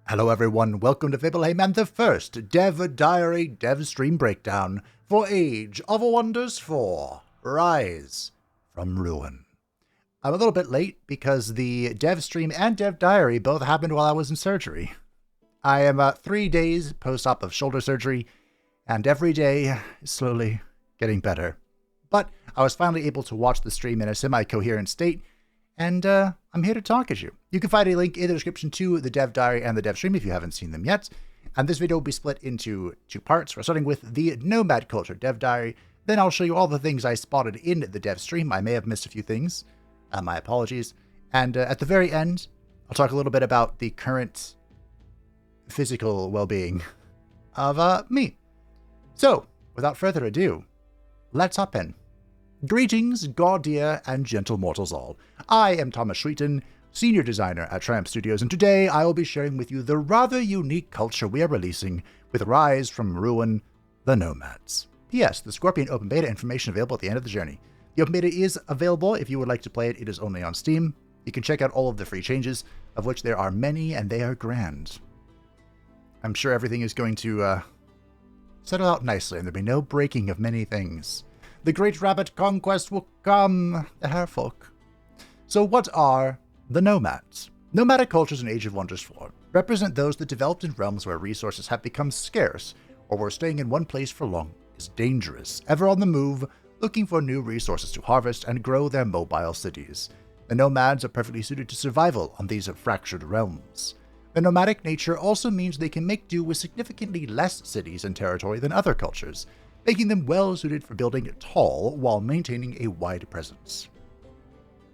Hello everyone, welcome to Fibleheim and the first Dev Diary Dev Stream Breakdown for Age of Wonders 4, Rise from Ruin. I'm a little bit late because the Dev Stream and Dev Diary both happened while I was in surgery. I am 3 days post-op of shoulder surgery, and every day is slowly getting better. But I was finally able to watch the stream in a semi-coherent state, and I'm here to talk at you. You can find a link in the description to the Dev Diary and the Dev Stream if you haven't seen them yet. And this video will be split into 2 parts. We're starting with the Nomad Culture Dev Diary. Then I'll show you all the things I spotted in the Dev Stream. I may have missed a few things. My apologies. And at the very end, I'll talk a little bit about the current physical well-being of me. So, without further ado, let's hop in. Greetings, gaudier and gentle mortals all. I am Thomas Schreeton, Senior Designer at Triumph Studios, and today I will be sharing with you the rather unique culture we are releasing with Rise from Ruin, the Nomads. P.S. The Scorpion Open Beta information available at the end of the journey. The Open Beta is available if you would like to play it. It is only on Steam. You can check out all of the free changes, of which there are many, and they are grand. I'm sure everything is going to settle out nicely, and there'll be no breaking of many things. The Great Rabbit Conquest will come, the Harefolk. So what are the Nomads? Nomadic cultures in Age of Wonders 4 represent those that developed in realms where resources have become scarce, or where staying in one place for long is dangerous, ever on the move, looking for new resources to harvest and grow their mobile cities. The Nomads are perfectly suited to survival on these fractured realms. The nomadic nature also means they can make do with significantly less cities and territory than other cultures, making them well suited for building tall while maintaining a wide presence.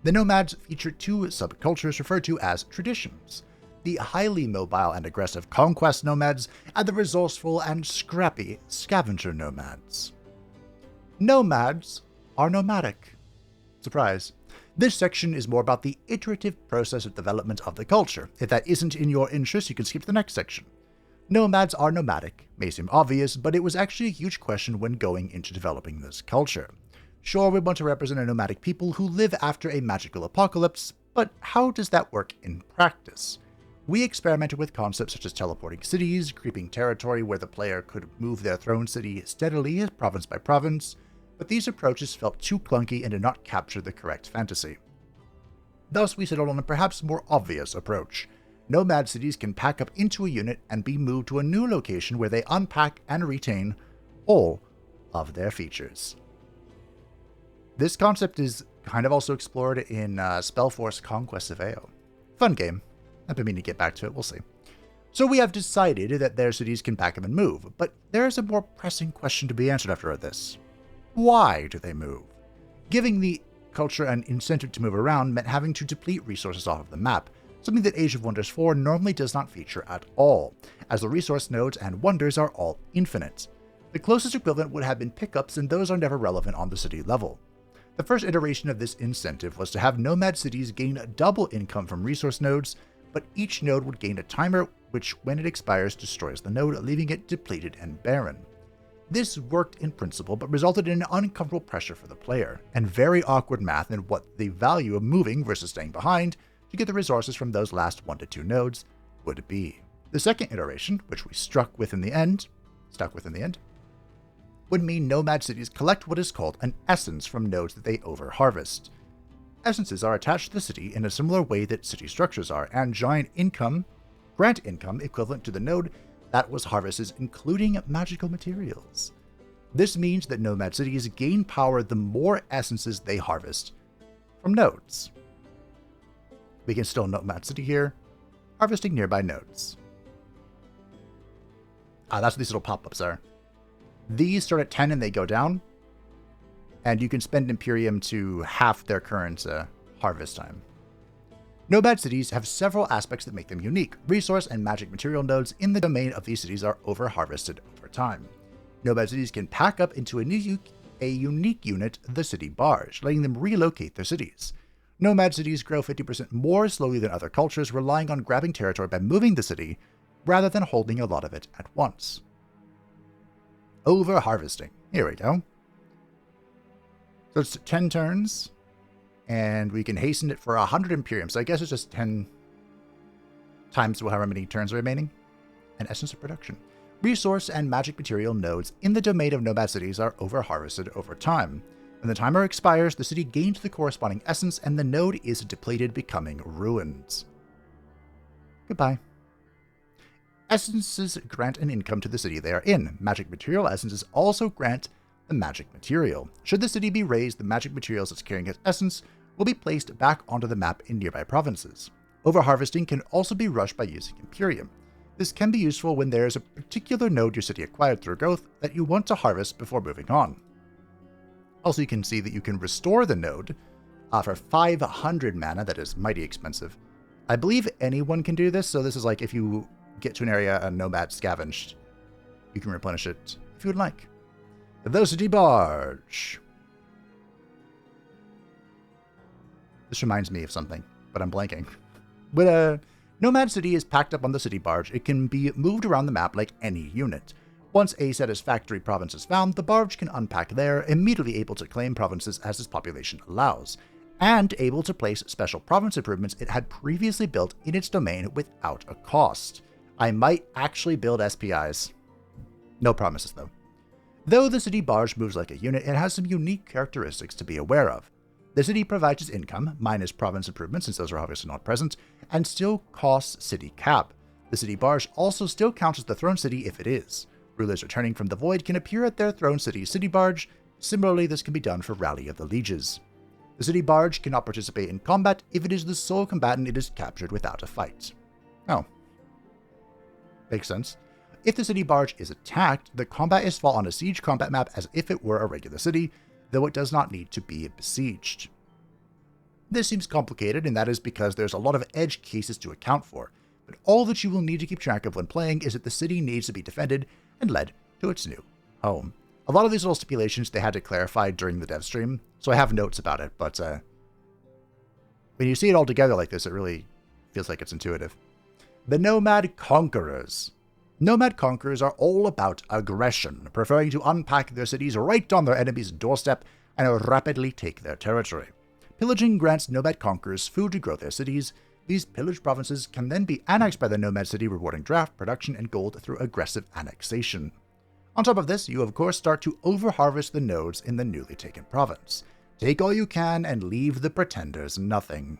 The Nomads feature 2 subcultures referred to as traditions: the highly mobile and aggressive conquest nomads, and the resourceful and scrappy scavenger nomads. Nomads are nomadic. Surprise. This section is more about the iterative process of development of the culture. If that isn't in your interest, you can skip to the next section. Nomads are nomadic. May seem obvious, but it was actually a huge question when going into developing this culture. Sure, we want to represent a nomadic people who live after a magical apocalypse, but how does that work in practice? We experimented with concepts such as teleporting cities, creeping territory where the player could move their throne city steadily, province by province, but these approaches felt too clunky and did not capture the correct fantasy. Thus, we settled on a perhaps more obvious approach. Nomad cities can pack up into a unit and be moved to a new location where they unpack and retain all of their features. This concept is kind of also explored in Spellforce Conquest of AO. Fun game. I've been meaning to get back to it, we'll see. So we have decided that their cities can pack up and move, but there is a more pressing question to be answered after this. Why do they move? Giving the culture an incentive to move around meant having to deplete resources off of the map, something that Age of Wonders 4 normally does not feature at all, as the resource nodes and wonders are all infinite. The closest equivalent would have been pickups, and those are never relevant on the city level. The first iteration of this incentive was to have nomad cities gain double income from resource nodes, but each node would gain a timer which, when it expires, destroys the node, leaving it depleted and barren. This worked in principle, but resulted in an uncomfortable pressure for the player, and very awkward math in what the value of moving versus staying behind to get the resources from those last 1 to 2 nodes would be. The second iteration, which we stuck with in the end, would mean nomad cities collect what is called an essence from nodes that they over-harvest. Essences are attached to the city in a similar way that city structures are, and grant income equivalent to the node that was harvested, including magical materials. This means that nomad cities gain power the more essences they harvest from nodes. We can still nomad city here, harvesting nearby nodes. That's what these little pop-ups are. These start at 10 and they go down, and you can spend Imperium to half their current harvest time. Nomad cities have several aspects that make them unique. Resource and magic material nodes in the domain of these cities are over-harvested over time. Nomad cities can pack up into a unique unit, the city barge, letting them relocate their cities. Nomad cities grow 50% more slowly than other cultures, relying on grabbing territory by moving the city, rather than holding a lot of it at once. Over-harvesting. Here we go. So it's 10 turns, and we can hasten it for 100 Imperium, so I guess it's just 10 times however many turns remaining. And essence of production. Resource and magic material nodes in the domain of nomad cities are over-harvested over time. When the timer expires, the city gains the corresponding essence and the node is depleted, becoming ruins. Goodbye. Essences grant an income to the city they are in. Magic material essences also grant the magic material. Should the city be raised, the magic materials it's carrying as essence will be placed back onto the map in nearby provinces. Overharvesting can also be rushed by using Imperium. This can be useful when there is a particular node your city acquired through growth that you want to harvest before moving on. Also, you can see that you can restore the node for 500 mana. That is mighty expensive. I believe anyone can do this, so this is like if you get to an area a nomad scavenged, you can replenish it if you would like. The City Barge. This reminds me of something, but I'm blanking. When a nomad city is packed up on the city barge, it can be moved around the map like any unit. Once a satisfactory province is found, the barge can unpack there, immediately able to claim provinces as its population allows, and able to place special province improvements it had previously built in its domain without a cost. I might actually build SPIs. No promises, though. Though the city barge moves like a unit, it has some unique characteristics to be aware of. The city provides its income, minus province improvements since those are obviously not present, and still costs city cap. The city barge also still counts as the throne city if it is. Rulers returning from the void can appear at their throne city's city barge. Similarly, this can be done for Rally of the Lieges. The city barge cannot participate in combat if it is the sole combatant it is captured without a fight. Oh. Makes sense. If the city barge is attacked, the combat is fought on a siege combat map as if it were a regular city, though it does not need to be besieged. This seems complicated, and that is because there's a lot of edge cases to account for, but all that you will need to keep track of when playing is that the city needs to be defended and led to its new home. A lot of these little stipulations they had to clarify during the dev stream, so I have notes about it, but when you see it all together like this, it really feels like it's intuitive. The Nomad Conquerors. Nomad Conquerors are all about aggression, preferring to unpack their cities right on their enemy's doorstep and rapidly take their territory. Pillaging grants Nomad Conquerors food to grow their cities. These pillaged provinces can then be annexed by the Nomad City, rewarding draft, production, and gold through aggressive annexation. On top of this, you of course start to overharvest the nodes in the newly taken province. Take all you can and leave the pretenders nothing.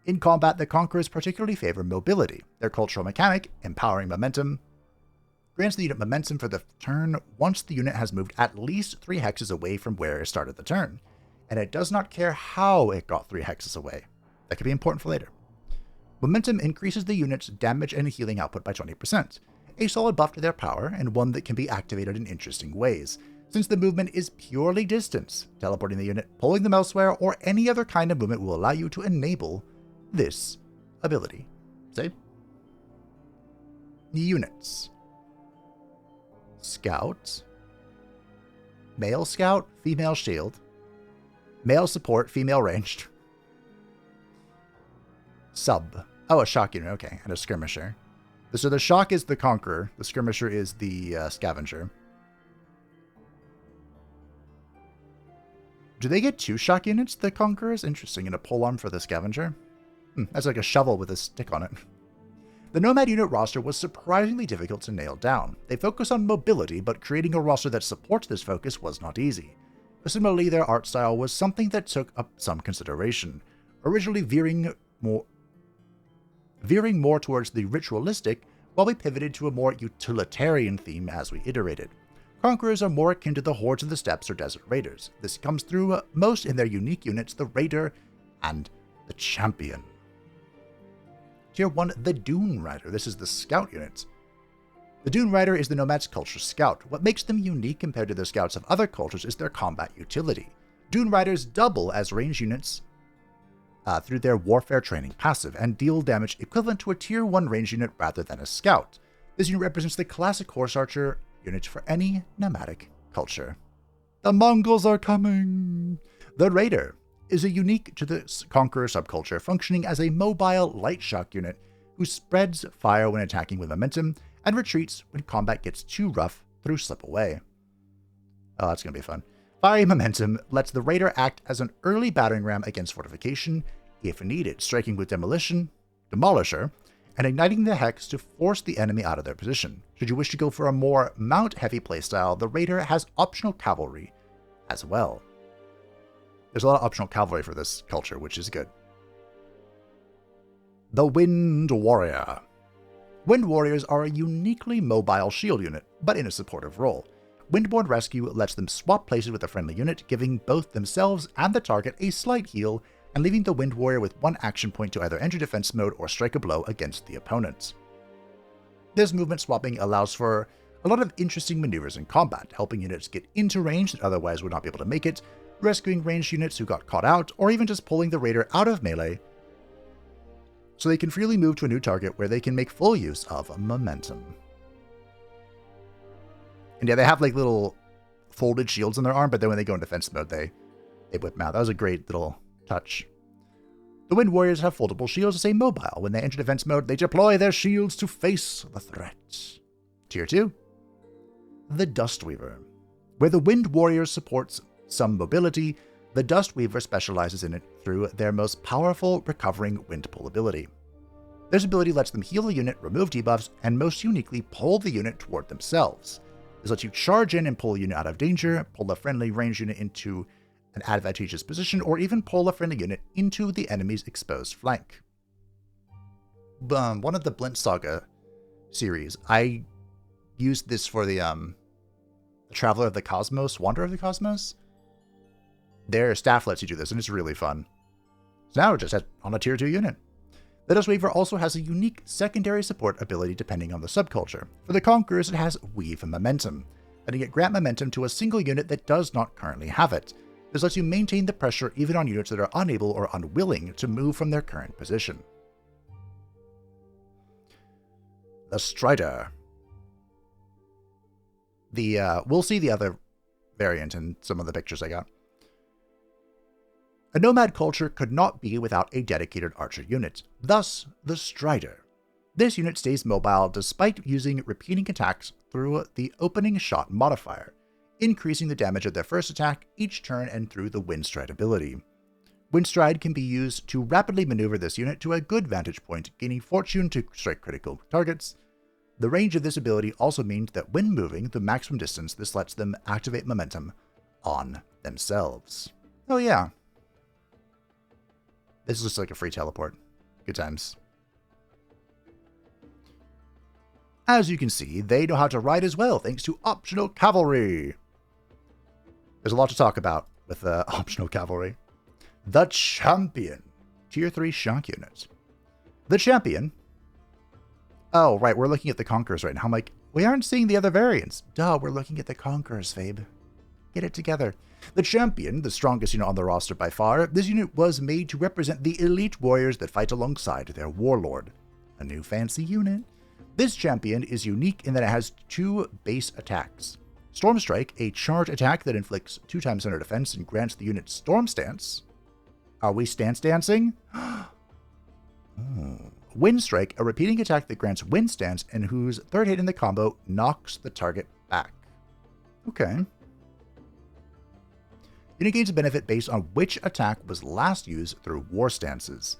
In combat, the Conquerors particularly favor mobility. Their cultural mechanic, Empowering Momentum, grants the unit momentum for the turn once the unit has moved at least 3 hexes away from where it started the turn, and it does not care how it got 3 hexes away. That could be important for later. Momentum increases the unit's damage and healing output by 20%, a solid buff to their power and one that can be activated in interesting ways, since the movement is purely distance. Teleporting the unit, pulling them elsewhere, or any other kind of movement will allow you to enable this ability. Say, units. Scout, male scout, female shield, male support, female ranged, sub, oh, a shock unit, okay, and a skirmisher. So the shock is the conqueror, the skirmisher is the scavenger. Do they get 2 shock units, the conquerors? Interesting, and a polearm for the scavenger? That's like a shovel with a stick on it. The Nomad unit roster was surprisingly difficult to nail down. They focus on mobility, but creating a roster that supports this focus was not easy. Similarly, their art style was something that took up some consideration, originally veering more towards the ritualistic, while we pivoted to a more utilitarian theme as we iterated. Conquerors are more akin to the hordes of the steppes or desert raiders. This comes through most in their unique units, the Raider and the Champion. Tier 1, the Dune Rider. This is the Scout unit. The Dune Rider is the Nomad's culture scout. What makes them unique compared to the scouts of other cultures is their combat utility. Dune Riders double as range units through their warfare training passive and deal damage equivalent to a tier 1 range unit rather than a scout. This unit represents the classic horse archer unit for any nomadic culture. The Mongols are coming! The Raider is a unique to the Conqueror subculture, functioning as a mobile light shock unit who spreads fire when attacking with momentum and retreats when combat gets too rough through slip away. Oh, that's going to be fun. Fiery momentum lets the Raider act as an early battering ram against fortification if needed, striking with Demolisher, and igniting the Hex to force the enemy out of their position. Should you wish to go for a more mount-heavy playstyle, the Raider has optional cavalry as well. There's a lot of optional cavalry for this culture, which is good. The Wind Warrior. Wind Warriors are a uniquely mobile shield unit, but in a supportive role. Windborne Rescue lets them swap places with a friendly unit, giving both themselves and the target a slight heal, and leaving the Wind Warrior with one action point to either enter defense mode or strike a blow against the opponent. This movement swapping allows for a lot of interesting maneuvers in combat, helping units get into range that otherwise would not be able to make it, rescuing ranged units who got caught out, or even just pulling the Raider out of melee so they can freely move to a new target where they can make full use of momentum. And yeah, they have like little folded shields in their arm, but then when they go in defense mode, they whip them out. That was a great little touch. The Wind Warriors have foldable shields to stay mobile. When they enter defense mode, they deploy their shields to face the threat. Tier 2. The Dustweaver. Where the Wind Warrior supports some mobility, the Dustweaver specializes in it through their most powerful recovering wind pull ability. This ability lets them heal the unit, remove debuffs, and most uniquely pull the unit toward themselves. This lets you charge in and pull a unit out of danger, pull a friendly ranged unit into an advantageous position, or even pull a friendly unit into the enemy's exposed flank. One of the Blint Saga series, I used this for the Traveler of the Cosmos, Wanderer of the Cosmos. Their staff lets you do this, and it's really fun. So now we're just on a tier 2 unit. The Dustweaver also has a unique secondary support ability depending on the subculture. For the Conquerors, it has Weave Momentum, letting it grant momentum to a single unit that does not currently have it. This lets you maintain the pressure even on units that are unable or unwilling to move from their current position. The Strider. We'll see the other variant in some of the pictures I got. A nomad culture could not be without a dedicated archer unit, thus the Strider. This unit stays mobile despite using repeating attacks through the opening shot modifier, increasing the damage of their first attack each turn and through the Windstride ability. Windstride can be used to rapidly maneuver this unit to a good vantage point, gaining fortune to strike critical targets. The range of this ability also means that when moving the maximum distance, this lets them activate momentum on themselves. Oh yeah. This is just like a free teleport. Good times. As you can see, they know how to ride as well, thanks to optional cavalry. There's a lot to talk about with optional cavalry. The Champion. Tier 3 shock unit. The Champion. Oh, right, we're looking at the Conquerors right now. I'm like, we aren't seeing the other variants. Duh, we're looking at the Conquerors, Fabe. Get it together. The Champion, the strongest unit on the roster by far, this unit was made to represent the elite warriors that fight alongside their warlord. A new fancy unit. This Champion is unique in that it has 2 base attacks. Storm Strike, a charge attack that inflicts 2 times under defense and grants the unit Storm Stance. Are we stance dancing? Wind Strike, a repeating attack that grants Wind Stance and whose third hit in the combo knocks the target back. Okay. Unit gains a benefit based on which attack was last used through War Stances.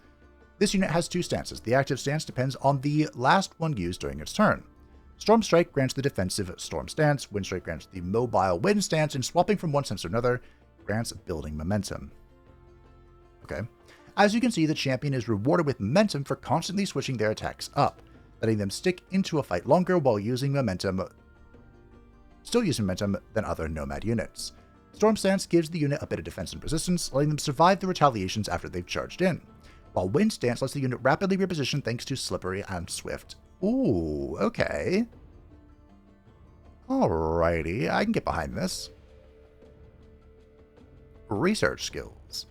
This unit has 2 stances. The active stance depends on the last one used during its turn. Storm Strike grants the defensive Storm Stance, Wind Strike grants the mobile Wind Stance, and swapping from one stance to another grants building momentum. Okay. As you can see, the Champion is rewarded with momentum for constantly switching their attacks up, letting them stick into a fight longer while using momentum, still using momentum than other Nomad units. Storm Stance gives the unit a bit of defense and resistance, letting them survive the retaliations after they've charged in, while Wind Stance lets the unit rapidly reposition thanks to Slippery and Swift. Ooh, okay. Alrighty, I can get behind this. Research skills.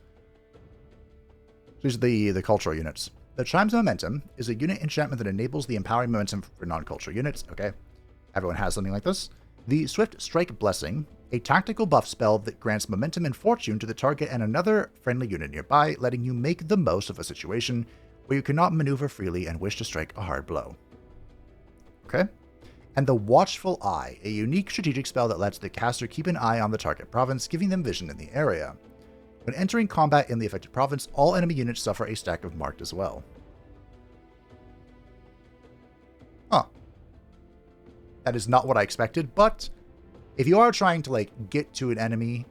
These are the cultural units. The Chime's Momentum is a unit enchantment that enables the empowering momentum for non-cultural units. Okay, everyone has something like this. The Swift Strike Blessing, a tactical buff spell that grants momentum and fortune to the target and another friendly unit nearby, letting you make the most of a situation where you cannot maneuver freely and wish to strike a hard blow. Okay. And the Watchful Eye, a unique strategic spell that lets the caster keep an eye on the target province, giving them vision in the area. When entering combat in the affected province, all enemy units suffer a stack of marked as well. Huh. That is not what I expected, but if you are trying to, like, get to an enemy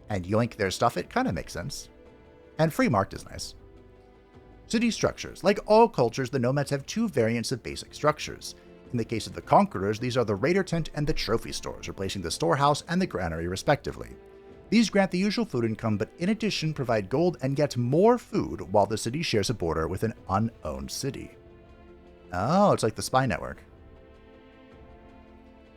and yoink their stuff, it kind of makes sense. And free marked is nice. City structures. Like all cultures, the nomads have two variants of basic structures. In the case of the conquerors, these are the raider tent and the trophy stores, replacing the storehouse and the granary respectively. These grant the usual food income, but in addition provide gold and get more food while the city shares a border with an unowned city. Oh, it's like the spy network.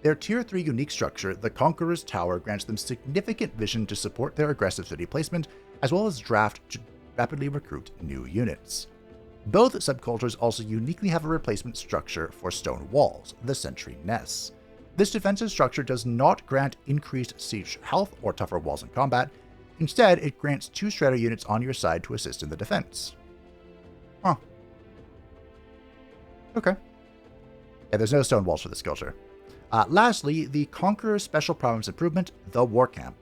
Their Tier 3 unique structure, the Conqueror's Tower, grants them significant vision to support their aggressive city placement, as well as draft to rapidly recruit new units. Both subcultures also uniquely have a replacement structure for stone walls, the Sentry Nests. This defensive structure does not grant increased siege health or tougher walls in combat. Instead, it grants 2 Strider units on your side to assist in the defense. Huh. Okay. Yeah, there's no stone walls for this culture. Lastly, the Conqueror's Special Province Improvement, the War Camp,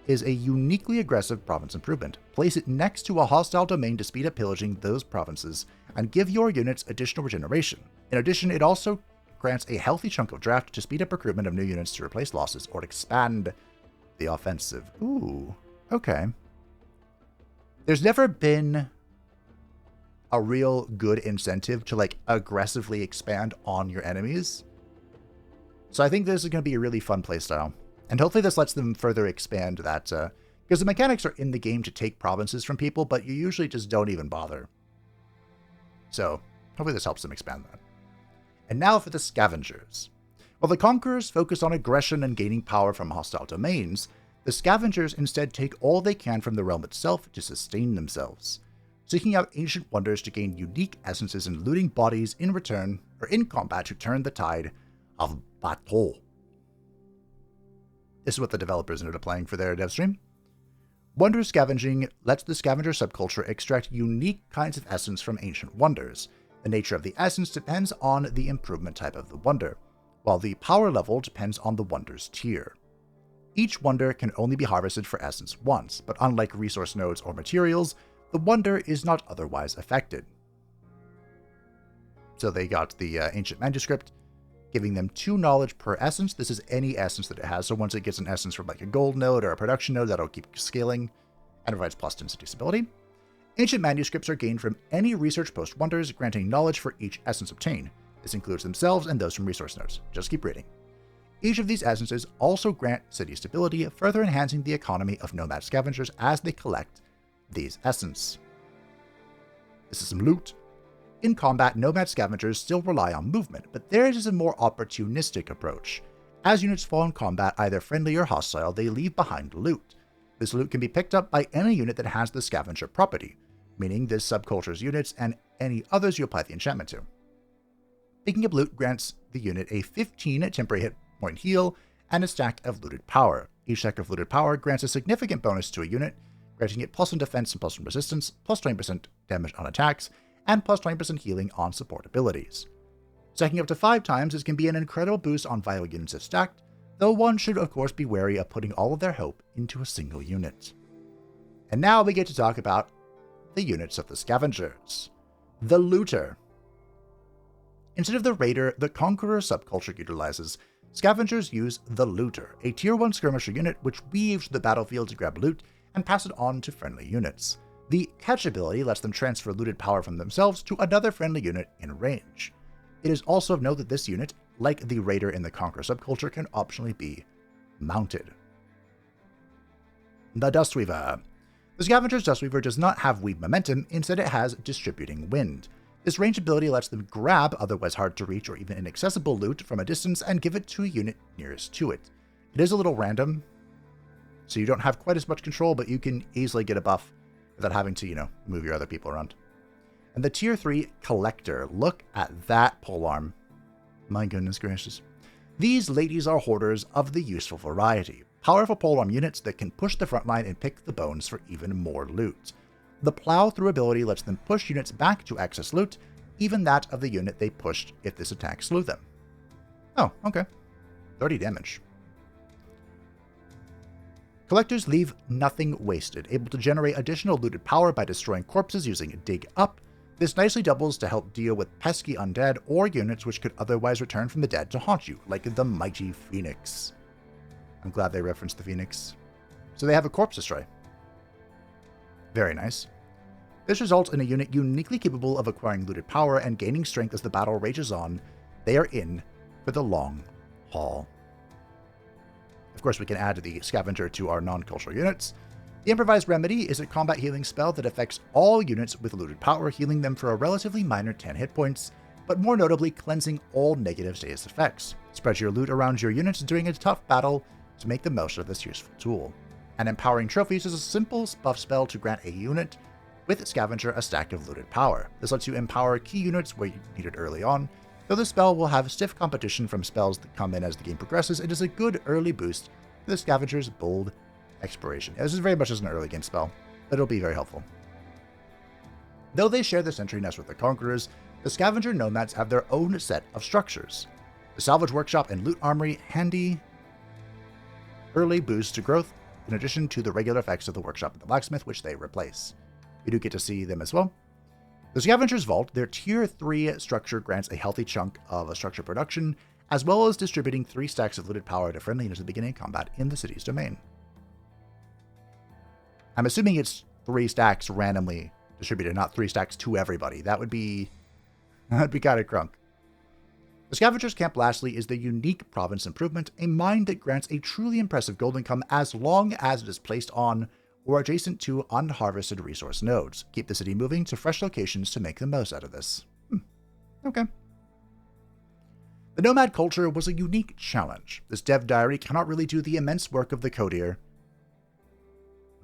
is a uniquely aggressive province improvement. Place it next to a hostile domain to speed up pillaging those provinces and give your units additional regeneration. In addition, it also grants a healthy chunk of draft to speed up recruitment of new units to replace losses or expand the offensive. Ooh, okay. There's never been a real good incentive to, like, aggressively expand on your enemies. So I think this is going to be a really fun playstyle. And hopefully this lets them further expand that, because the mechanics are in the game to take provinces from people, but you usually just don't even bother. So hopefully this helps them expand that. And now for the Scavengers. While the Conquerors focus on aggression and gaining power from hostile domains, the Scavengers instead take all they can from the realm itself to sustain themselves, seeking out ancient wonders to gain unique essences and looting bodies in return, or in combat to turn the tide of battle. This is what the developers ended up playing for their dev stream. Wonder scavenging lets the scavenger subculture extract unique kinds of essence from ancient wonders. The nature of the essence depends on the improvement type of the wonder, while the power level depends on the wonder's tier. Each wonder can only be harvested for essence once, but unlike resource nodes or materials, the wonder is not otherwise affected. So they got the ancient manuscript, giving them 2 knowledge per essence. This is any essence that it has, so once it gets an essence from like a gold node or a production node, that'll keep scaling and provides plus density stability. Ancient manuscripts are gained from any research post wonders, granting knowledge for each essence obtained. This includes themselves and those from resource nodes. Just keep reading. Each of these essences also grant city stability, further enhancing the economy of nomad scavengers as they collect these essences. This is some loot. In combat, nomad scavengers still rely on movement, but theirs is a more opportunistic approach. As units fall in combat, either friendly or hostile, they leave behind loot. This loot can be picked up by any unit that has the scavenger property, meaning this subculture's units and any others you apply the enchantment to. Picking up loot grants the unit a 15 temporary hit point heal and a stack of looted power. Each stack of looted power grants a significant bonus to a unit, granting it +1 defense and +1 resistance, +20% damage on attacks, and +20% healing on support abilities. Stacking up to 5 times, this can be an incredible boost on vital units if stacked, though one should of course be wary of putting all of their hope into a single unit. And now we get to talk about the units of the Scavengers. The Looter. Instead of the Raider, the Conqueror subculture utilizes, Scavengers use the Looter, a Tier 1 skirmisher unit which weaves the battlefield to grab loot and pass it on to friendly units. The Catch ability lets them transfer looted power from themselves to another friendly unit in range. It is also of note that this unit, like the Raider in the Conqueror subculture, can optionally be mounted. The Dustweaver. The Scavenger's Dustweaver does not have weave momentum, instead it has distributing wind. This range ability lets them grab otherwise hard to reach or even inaccessible loot from a distance and give it to a unit nearest to it. It is a little random, so you don't have quite as much control, but you can easily get a buff without having to, move your other people around. And the Tier 3 Collector. Look at that polearm. My goodness gracious. These ladies are hoarders of the useful variety. Powerful polearm units that can push the front line and pick the bones for even more loot. The Plow Through ability lets them push units back to access loot, even that of the unit they pushed if this attack slew them. Oh, okay. 30 damage. Collectors leave nothing wasted, able to generate additional looted power by destroying corpses using Dig Up, This nicely doubles to help deal with pesky undead or units which could otherwise return from the dead to haunt you, like the mighty Phoenix. I'm glad they referenced the Phoenix. So they have a corpse destroy. Very nice. This results in a unit uniquely capable of acquiring looted power and gaining strength as the battle rages on. They are in for the long haul. Of course, we can add the Scavenger to our non-cultural units. The Improvised Remedy is a combat healing spell that affects all units with looted power, healing them for a relatively minor 10 hit points, but more notably cleansing all negative status effects. Spread your loot around your units during a tough battle to make the most of this useful tool. And Empowering Trophies is a simple buff spell to grant a unit with Scavenger a stack of looted power. This lets you empower key units where you need it early on. Though the spell will have stiff competition from spells that come in as the game progresses, it is a good early boost for the Scavenger's bold exploration. Yeah, this is very much as an early game spell, but it'll be very helpful. Though they share the Sentry Nest with the Conquerors, the Scavenger Nomads have their own set of structures. The Salvage Workshop and Loot Armory handy early boost to growth, in addition to the regular effects of the Workshop and the Blacksmith, which they replace. We do get to see them as well. The Scavenger's Vault, their Tier 3 structure grants a healthy chunk of a structure production, as well as distributing 3 stacks of looted power to friendly units at the beginning of combat in the city's domain. I'm assuming it's 3 stacks randomly distributed, not 3 stacks to everybody. That'd be kind of crunk. The Scavenger's Camp, lastly, is the unique Province Improvement, a mine that grants a truly impressive gold income as long as it is placed on or adjacent to unharvested resource nodes. Keep the city moving to fresh locations to make the most out of this. Okay. The Nomad culture was a unique challenge. This dev diary cannot really do the immense work of the Codier,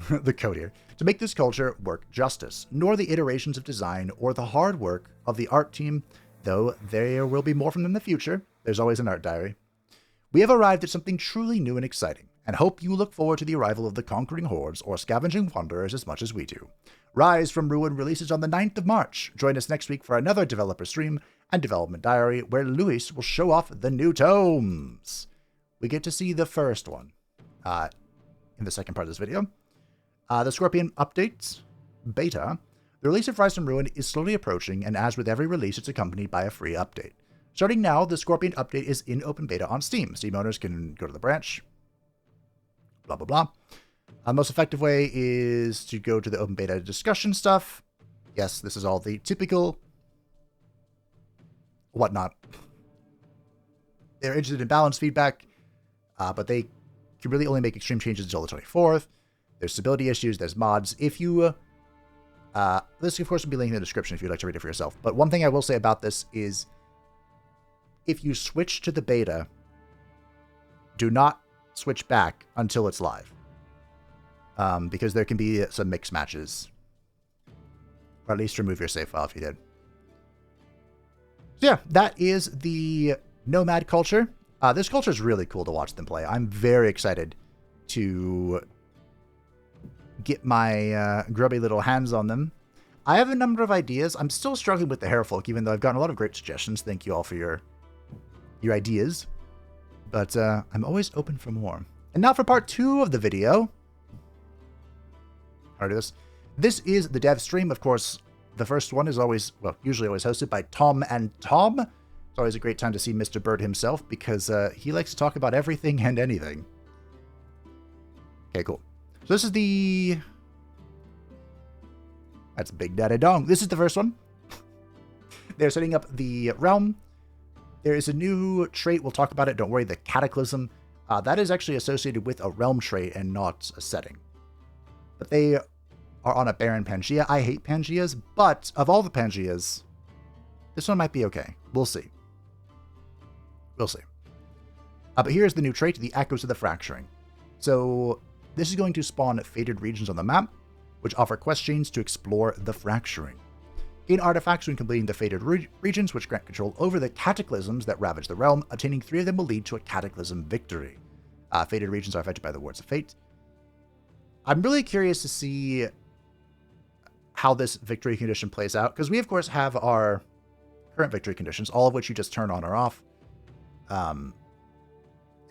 to make this culture work justice, nor the iterations of design or the hard work of the art team, though there will be more from them in the future. There's always an art diary. We have arrived at something truly new and exciting, and hope you look forward to the arrival of the Conquering Hordes or Scavenging Wanderers as much as we do. Rise from Ruin releases on the 9th of March. Join us next week for another developer stream and development diary where Luis will show off the new tomes. We get to see the first one in the second part of this video. The Scorpion updates, beta. The release of Rise from Ruin is slowly approaching, and as with every release, it's accompanied by a free update. Starting now, the Scorpion update is in open beta on Steam. Steam owners can go to the branch, blah, blah, blah. The most effective way is to go to the open beta discussion stuff. Yes, this is all the typical whatnot. They're interested in balanced feedback, but they can really only make extreme changes until the 24th. There's stability issues, there's mods. If you, this of course will be linked in the description if you'd like to read it for yourself. But one thing I will say about this is, if you switch to the beta, do not switch back until it's live. Because there can be some mix matches. Or at least remove your save file if you did. So yeah, that is the Nomad culture. This culture is really cool to watch them play. I'm very excited to get my grubby little hands on them. I have a number of ideas. I'm still struggling with the Hairfolk, even though I've gotten a lot of great suggestions. Thank you all for your ideas. But I'm always open for more. And now for part 2 of the video. How do this? This is the dev stream. Of course, the first one is always, well, usually always hosted by Tom and Tom. It's always a great time to see Mr. Bird himself because he likes to talk about everything and anything. Okay, cool. So this is the... That's Big Daddy Dong. This is the first one. They're setting up the realm. There is a new trait. We'll talk about it. Don't worry. The Cataclysm. That is actually associated with a realm trait and not a setting. But they are on a barren Pangea. I hate Pangeas, but of all the Pangeas, this one might be okay. We'll see. We'll see. But here's the new trait, the Echoes of the Fracturing. So this is going to spawn faded regions on the map, which offer quest chains to explore the fracturing. Gain artifacts when completing the faded regions, which grant control over the cataclysms that ravage the realm. Obtaining 3 of them will lead to a cataclysm victory. Faded regions are affected by the Words of Fate. I'm really curious to see how this victory condition plays out, because we, of course, have our current victory conditions, all of which you just turn on or off. And,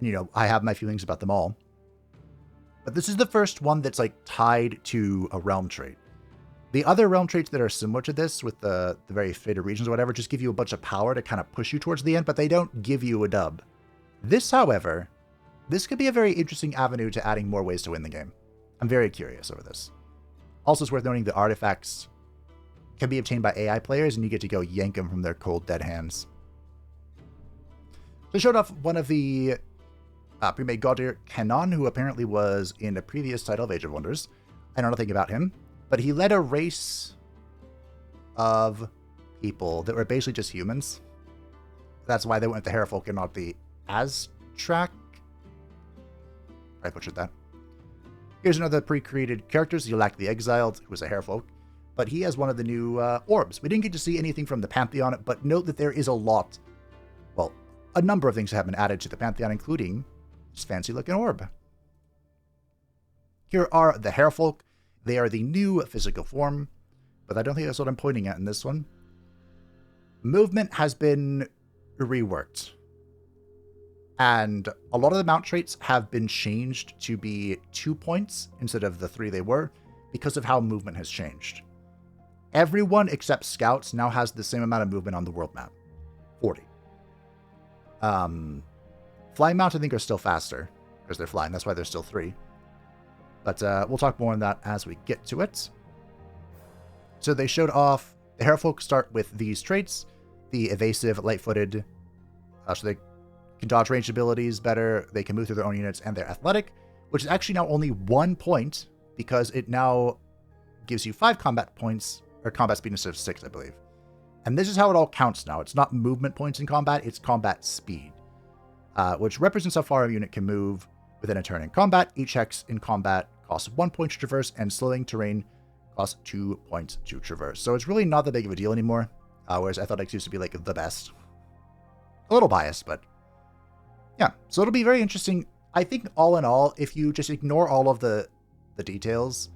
you know, I have my feelings about them all. But this is the first one that's, like, tied to a realm trait. The other realm traits that are similar to this, with the very fated regions or whatever, just give you a bunch of power to kind of push you towards the end, but they don't give you a dub. This, however, this could be a very interesting avenue to adding more ways to win the game. I'm very curious over this. Also, it's worth noting the artifacts can be obtained by AI players, and you get to go yank them from their cold, dead hands. They showed off one of the pre-made Gaudir Kenon, who apparently was in a previous title of Age of Wonders. I know nothing about him, but he led a race of people that were basically just humans. That's why they went with the Herfolk and not the Aztrak. I butchered that. Here's another pre-created characters. Yulak the Exiled, who was a Herfolk, but he has one of the new orbs. We didn't get to see anything from the Pantheon, but note that there is a number of things that have been added to the Pantheon, including this fancy-looking orb. Here are the Herfolk. They are the new physical form, but I don't think that's what I'm pointing at in this one. Movement has been reworked, and a lot of the mount traits have been changed to be 2 points instead of the 3 they were, because of how movement has changed. Everyone except scouts now has the same amount of movement on the world map. 40. Flying mounts, I think, are still faster, because they're flying. That's why there's still 3. But we'll talk more on that as we get to it. So they showed off, the Herfolk start with these traits. The evasive, light-footed, so they can dodge ranged abilities better, they can move through their own units, and they're athletic, which is actually now only 1 point, because it now gives you 5 combat points, or combat speed instead of 6, I believe. And this is how it all counts now. It's not movement points in combat, it's combat speed, which represents how far a unit can move within a turn in combat. Each hex in combat costs 1 point to traverse, and slowing terrain costs 2 points to traverse. So it's really not that big of a deal anymore, whereas athletics used to be like the best. A little biased, but yeah. So it'll be very interesting. I think all in all, if you just ignore all of the details,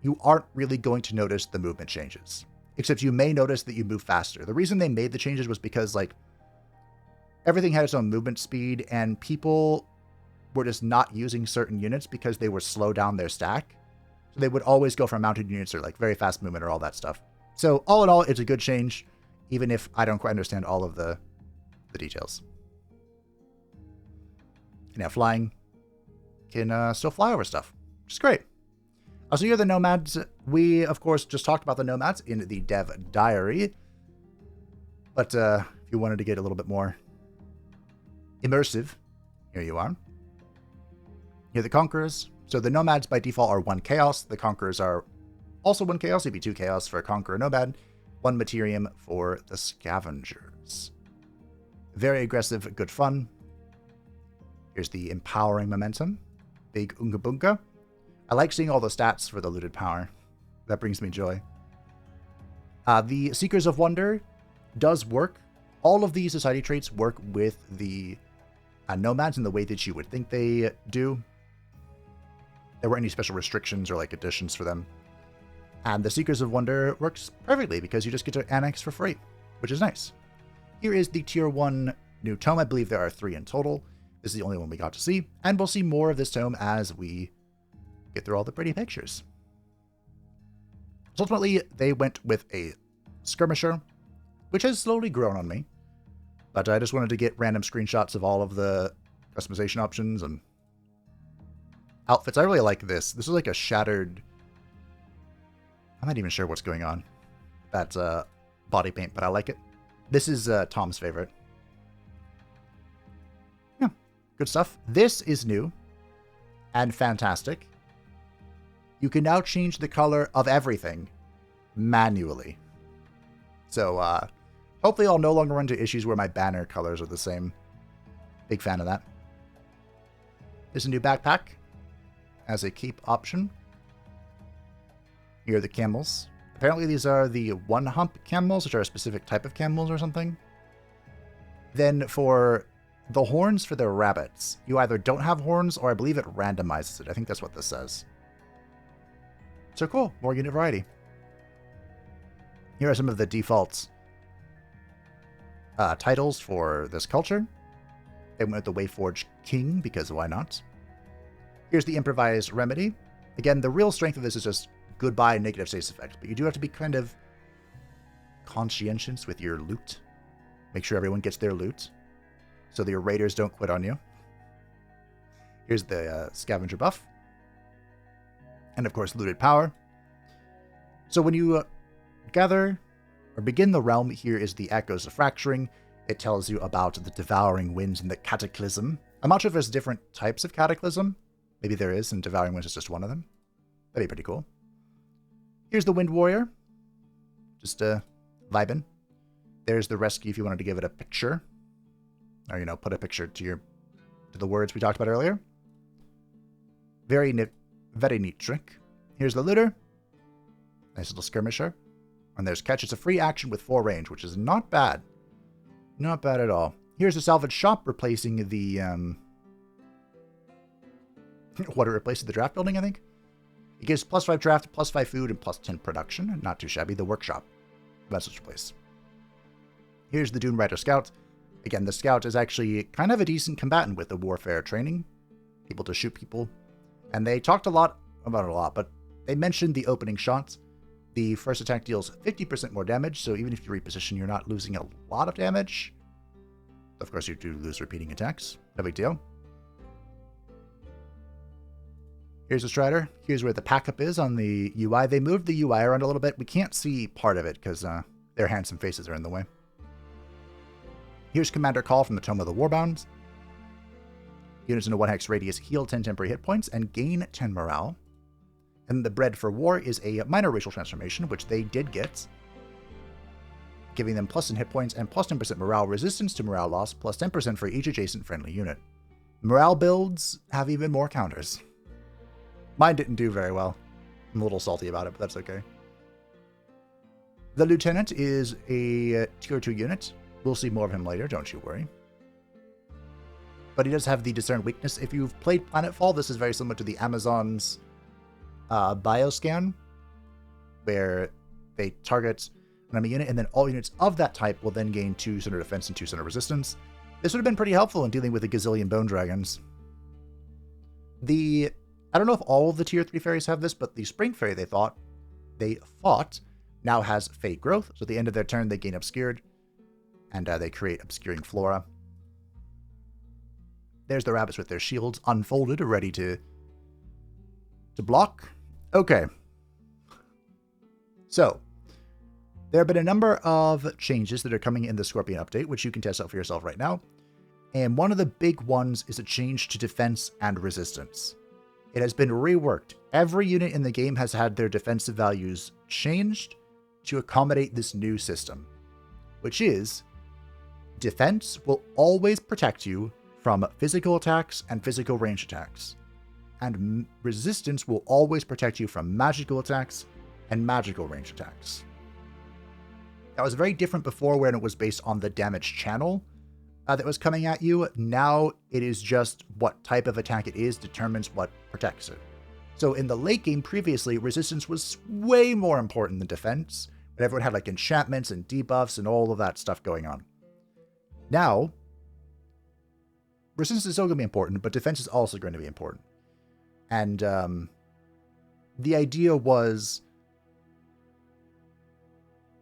you aren't really going to notice the movement changes. Except you may notice that you move faster. The reason they made the changes was because, like, everything had its own movement speed, and people were just not using certain units because they were slow down their stack. So they would always go for mounted units or, like, very fast movement or all that stuff. So all in all, it's a good change, even if I don't quite understand all of the details. Now flying can still fly over stuff, which is great. So here are the Nomads. We, of course, just talked about the Nomads in the Dev Diary. But if you wanted to get a little bit more immersive, here you are. Here are the Conquerors. So the Nomads by default are 1 Chaos. The Conquerors are also 1 Chaos. It'd be 2 Chaos for a Conqueror Nomad. 1 Materium for the Scavengers. Very aggressive, good fun. Here's the Empowering Momentum. Big Unga Bunga. I like seeing all the stats for the looted power. That brings me joy. The Seekers of Wonder does work. All of these society traits work with the Nomads in the way that you would think they do. There weren't any special restrictions or like additions for them. And the Seekers of Wonder works perfectly because you just get to annex for free, which is nice. Here is the Tier 1 new tome. I believe there are 3 in total. This is the only one we got to see. And we'll see more of this tome as we get through all the pretty pictures. So ultimately, they went with a skirmisher, which has slowly grown on me. But I just wanted to get random screenshots of all of the customization options and outfits. I really like this. This is like a shattered... I'm not even sure what's going on. That's body paint, but I like it. This is Tom's favorite. Yeah, good stuff. This is new and fantastic. You can now change the color of everything manually. So, hopefully I'll no longer run into issues where my banner colors are the same. Big fan of that. There's a new backpack as a keep option. Here are the camels. Apparently these are the one-hump camels, which are a specific type of camels or something. Then for the horns for the rabbits, you either don't have horns or I believe it randomizes it. I think that's what this says. So cool, more unit variety. Here are some of the defaults titles for this culture. They went with the Wayforged King, because why not? Here's the Improvised Remedy. Again, the real strength of this is just goodbye negative status effect, but you do have to be kind of conscientious with your loot. Make sure everyone gets their loot so that your raiders don't quit on you. Here's the scavenger buff. And of course, looted power. So when you gather or begin the realm, here is the Echoes of Fracturing. It tells you about the Devouring Winds and the Cataclysm. I'm not sure if there's different types of Cataclysm. Maybe there is, and Devouring Winds is just one of them. That'd be pretty cool. Here's the Wind Warrior. Just vibing. There's the Rescue if you wanted to give it a picture. Or, you know, put a picture to the words we talked about earlier. Very neat trick. Here's the Looter. Nice little skirmisher. And there's Catch. It's a free action with 4 range, which is not bad. Not bad at all. Here's the Salvage Shop, replacing the, what it replaces the draft building, I think? It gives +5 draft, +5 food, and +10 production. Not too shabby. The Workshop. That's what's replaced. Here's the Dune Rider Scout. Again, the Scout is actually kind of a decent combatant with the warfare training. Able to shoot people. And they talked a lot about it a lot, but they mentioned the opening shots. The first attack deals 50% more damage, so even if you reposition, you're not losing a lot of damage. Of course, you do lose repeating attacks. No big deal. Here's the Strider. Here's where the pack-up is on the UI. They moved the UI around a little bit. We can't see part of it because their handsome faces are in the way. Here's Commander Call from the Tome of the Warbound. Units in a 1-hex radius heal 10 temporary hit points and gain 10 morale. And the Bread for War is a minor racial transformation, which they did get, giving them +10 hit points and +10% morale resistance to morale loss, +10% for each adjacent friendly unit. Morale builds have even more counters. Mine didn't do very well. I'm a little salty about it, but that's okay. The Lieutenant is a tier 2 unit. We'll see more of him later, don't you worry. But he does have the Discern weakness. If you've played Planetfall, this is very similar to the Amazon's bioscan, where they target an enemy unit, and then all units of that type will then gain 2 center defense and 2 center resistance. This would have been pretty helpful in dealing with a gazillion bone dragons. I don't know if all of the tier 3 fairies have this, but the Spring Fairy they fought now has Fate Growth, so at the end of their turn they gain Obscured, and they create Obscuring Flora. There's the rabbits with their shields unfolded, ready to block. Okay. So, there have been a number of changes that are coming in the Scorpion update, which you can test out for yourself right now. And one of the big ones is a change to defense and resistance. It has been reworked. Every unit in the game has had their defensive values changed to accommodate this new system, which is defense will always protect you from physical attacks and physical range attacks, and resistance will always protect you from magical attacks and magical range attacks. That was very different before when it was based on the damage channel that was coming at you. Now it is just what type of attack it is determines what protects it. So in the late game previously, resistance was way more important than defense, but everyone had like enchantments and debuffs and all of that stuff going on. Now, resistance is still going to be important, but defense is also going to be important. And the idea was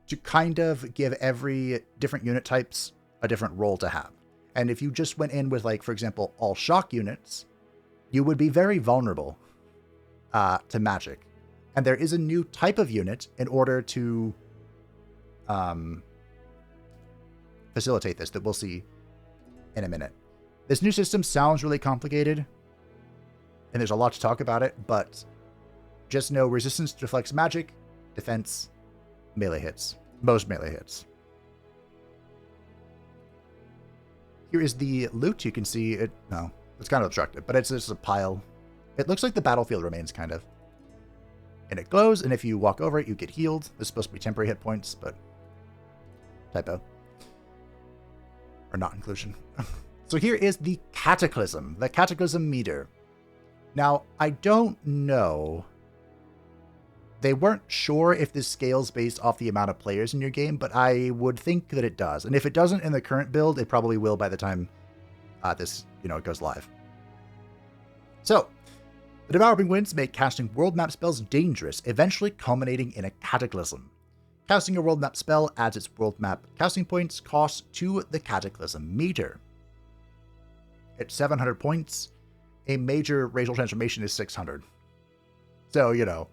to kind of give every different unit types a different role to have. And if you just went in with, like, for example, all shock units, you would be very vulnerable to magic. And there is a new type of unit in order to facilitate this that we'll see in a minute. This new system sounds really complicated, and there's a lot to talk about it, but just know resistance deflects magic, defense, melee hits. Most melee hits. Here is the loot. You can see it. No, it's kind of obstructed, but it's just a pile. It looks like the battlefield remains, kind of. And it glows, and if you walk over it, you get healed. This is supposed to be temporary hit points, but typo. Or not inclusion. So here is the Cataclysm, the Cataclysm meter. Now, I don't know. They weren't sure if this scales based off the amount of players in your game, but I would think that it does. And if it doesn't in the current build, it probably will by the time this, it goes live. So, The Devouring Winds make casting world map spells dangerous, eventually culminating in a Cataclysm. Casting a world map spell adds its world map casting points cost to the Cataclysm meter. At 700 points, a major racial transformation is 600. So, you know.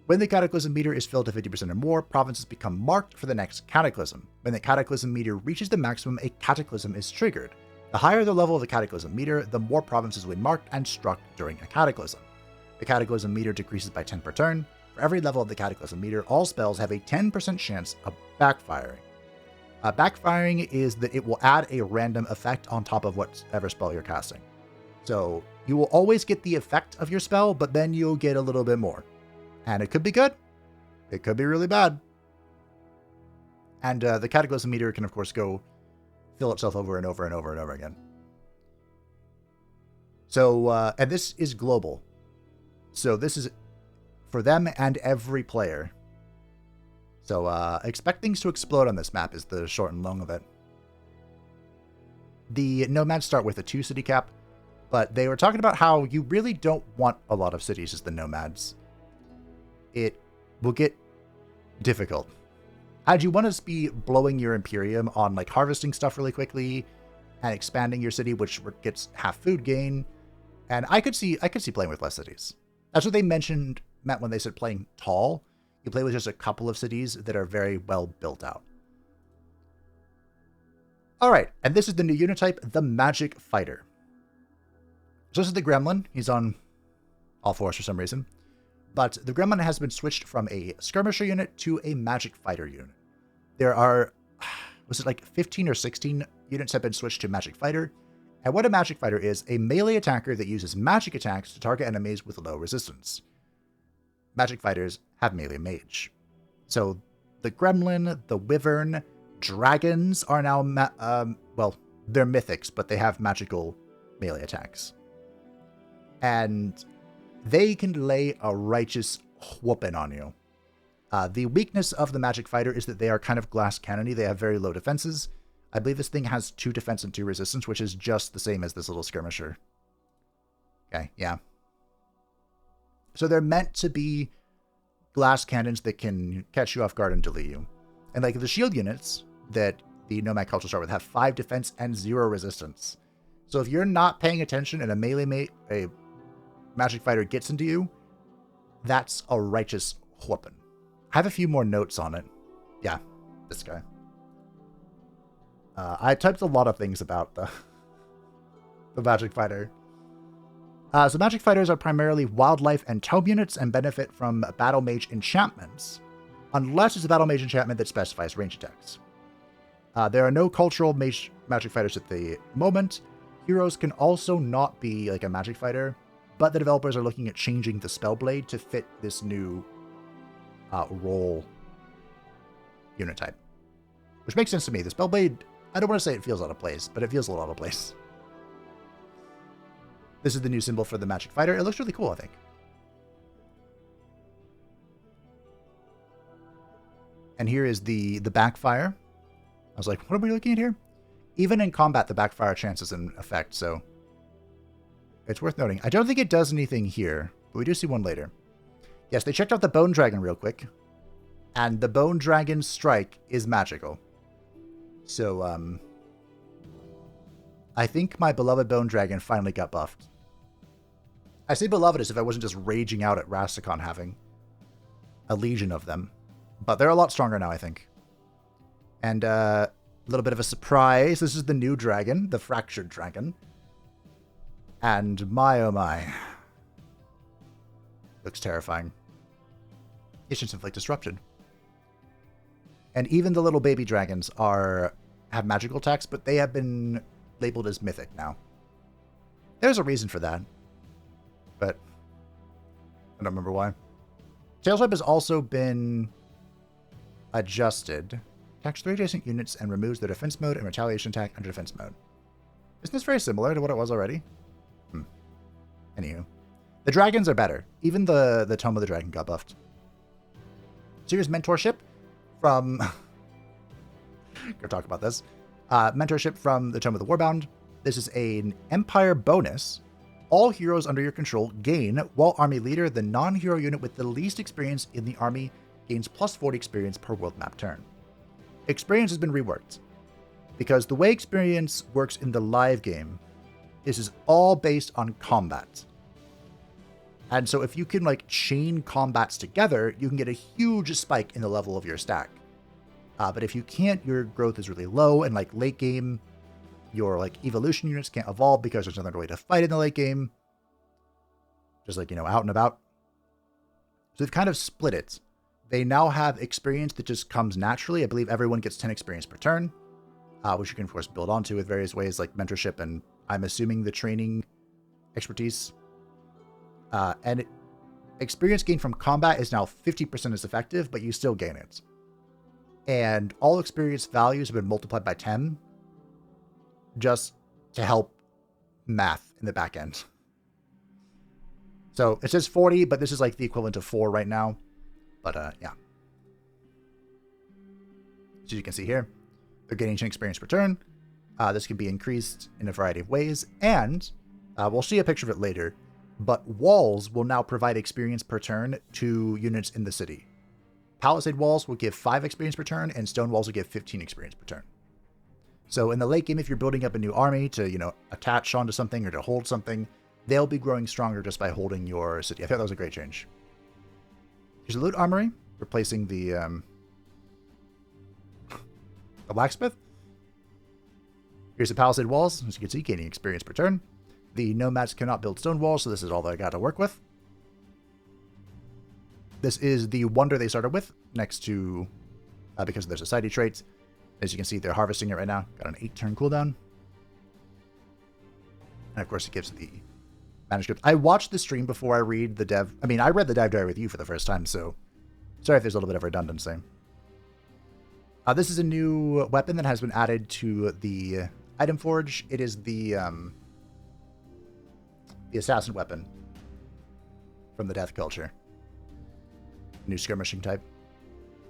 When the Cataclysm meter is filled to 50% or more, provinces become marked for the next Cataclysm. When the Cataclysm meter reaches the maximum, a Cataclysm is triggered. The higher the level of the Cataclysm meter, the more provinces will be marked and struck during a Cataclysm. The Cataclysm meter decreases by 10 per turn. For every level of the Cataclysm meter, all spells have a 10% chance of backfiring. Backfiring is that it will add a random effect on top of whatever spell you're casting. So you will always get the effect of your spell, but then you'll get a little bit more. And it could be good. It could be really bad. And the Cataclysm meter can, of course, go fill itself over and over and over and over again. So, and this is global. So this is for them and every player. So, expect things to explode on this map is the short and long of it. The Nomads start with a 2-city cap, but they were talking about how you really don't want a lot of cities as the Nomads. It will get difficult. And you want to be blowing your Imperium on like harvesting stuff really quickly and expanding your city, which gets half food gain. And I could see playing with less cities. That's what they meant when they said playing tall. You play with just a couple of cities that are very well built out. All right, and this is the new unit type, the Magic Fighter. So this is the Gremlin. He's on all fours for some reason. But the Gremlin has been switched from a Skirmisher unit to a Magic Fighter unit. There are, was it like 15 or 16 units have been switched to Magic Fighter. And what a Magic Fighter is, a melee attacker that uses magic attacks to target enemies with low resistance. Magic Fighters have melee mage. So the Gremlin, the Wyvern, dragons are now, well, they're mythics, but they have magical melee attacks. And they can lay a righteous whooping on you. The weakness of the Magic Fighter is that they are kind of glass cannony. They have very low defenses. I believe this thing has 2 defense and 2 resistance, which is just the same as this little skirmisher. Okay, yeah. So they're meant to be glass cannons that can catch you off guard and delay you. And like the shield units that the Nomad culture start with have 5 defense and 0 resistance. So if you're not paying attention and a Magic Fighter gets into you, that's a righteous whooping. I have a few more notes on it. Yeah, this guy. I typed a lot of things about the Magic Fighter. So Magic Fighters are primarily wildlife and tome units and benefit from Battle Mage enchantments, unless it's a Battle Mage enchantment that specifies range attacks. There are no cultural Magic Fighters at the moment. Heroes can also not be like a Magic Fighter, but the developers are looking at changing the Spellblade to fit this new role unit type. Which makes sense to me. The Spellblade, I don't want to say it feels out of place, but it feels a little out of place. This is the new symbol for the Magic Fighter. It looks really cool, I think. And here is the backfire. I was like, what are we looking at here? Even in combat, the backfire chance is in effect, so it's worth noting. I don't think it does anything here, but we do see one later. Yes, they checked out the Bone Dragon real quick, and the Bone Dragon's strike is magical. So, I think my beloved Bone Dragon finally got buffed. I say beloved as if I wasn't just raging out at Rastakhan having a legion of them. But they're a lot stronger now, I think. And a little bit of a surprise. This is the new dragon, the Fractured Dragon. And my oh my. Looks terrifying. Issues inflict disruption. And even the little baby dragons have magical attacks, but they have been labeled as mythic now. There's a reason for that. But I don't remember why. Tail Swipe has also been adjusted. Attacks 3 adjacent units and removes their defense mode and retaliation attack under defense mode. Isn't this very similar to what it was already? Anywho. The dragons are better. Even the Tome of the Dragon got buffed. So here's mentorship from... Gonna talk about this. Mentorship from the Tome of the Warbound. This is an Empire bonus. All heroes under your control gain, while army leader, the non-hero unit with the least experience in the army, gains plus 40 experience per world map turn. Experience has been reworked, because the way experience works in the live game, this is all based on combat. And so if you can like chain combats together, you can get a huge spike in the level of your stack. But if you can't, your growth is really low, and like late game, your like evolution units can't evolve because there's another way to fight in the late game. Just like, out and about. So they've kind of split it. They now have experience that just comes naturally. I believe everyone gets 10 experience per turn, which you can, of course, build onto with various ways like mentorship and I'm assuming the training expertise. Experience gained from combat is now 50% as effective, but you still gain it. And all experience values have been multiplied by 10 just to help math in the back end. So it says 40, but this is like the equivalent of 4 right now. But yeah. So you can see here, they're getting 10 experience per turn. This can be increased in a variety of ways, and we'll see a picture of it later. But walls will now provide experience per turn to units in the city. Palisade walls will give 5 experience per turn, and stone walls will give 15 experience per turn. So in the late game, if you're building up a new army to, attach onto something or to hold something, they'll be growing stronger just by holding your city. I thought that was a great change. Here's a loot armory, replacing the blacksmith. Here's the palisade walls, as you can see, gaining experience per turn. The nomads cannot build stone walls, so this is all they got to work with. This is the wonder they started with, next to, because of their society traits. As you can see, they're harvesting it right now. Got an 8-turn cooldown. And of course, it gives the manuscript. I watched the stream before I read the dev. I mean, I read the dev diary with you for the first time, so sorry if there's a little bit of redundancy. This is a new weapon that has been added to the item forge. It is the assassin weapon from the death culture. New skirmishing type.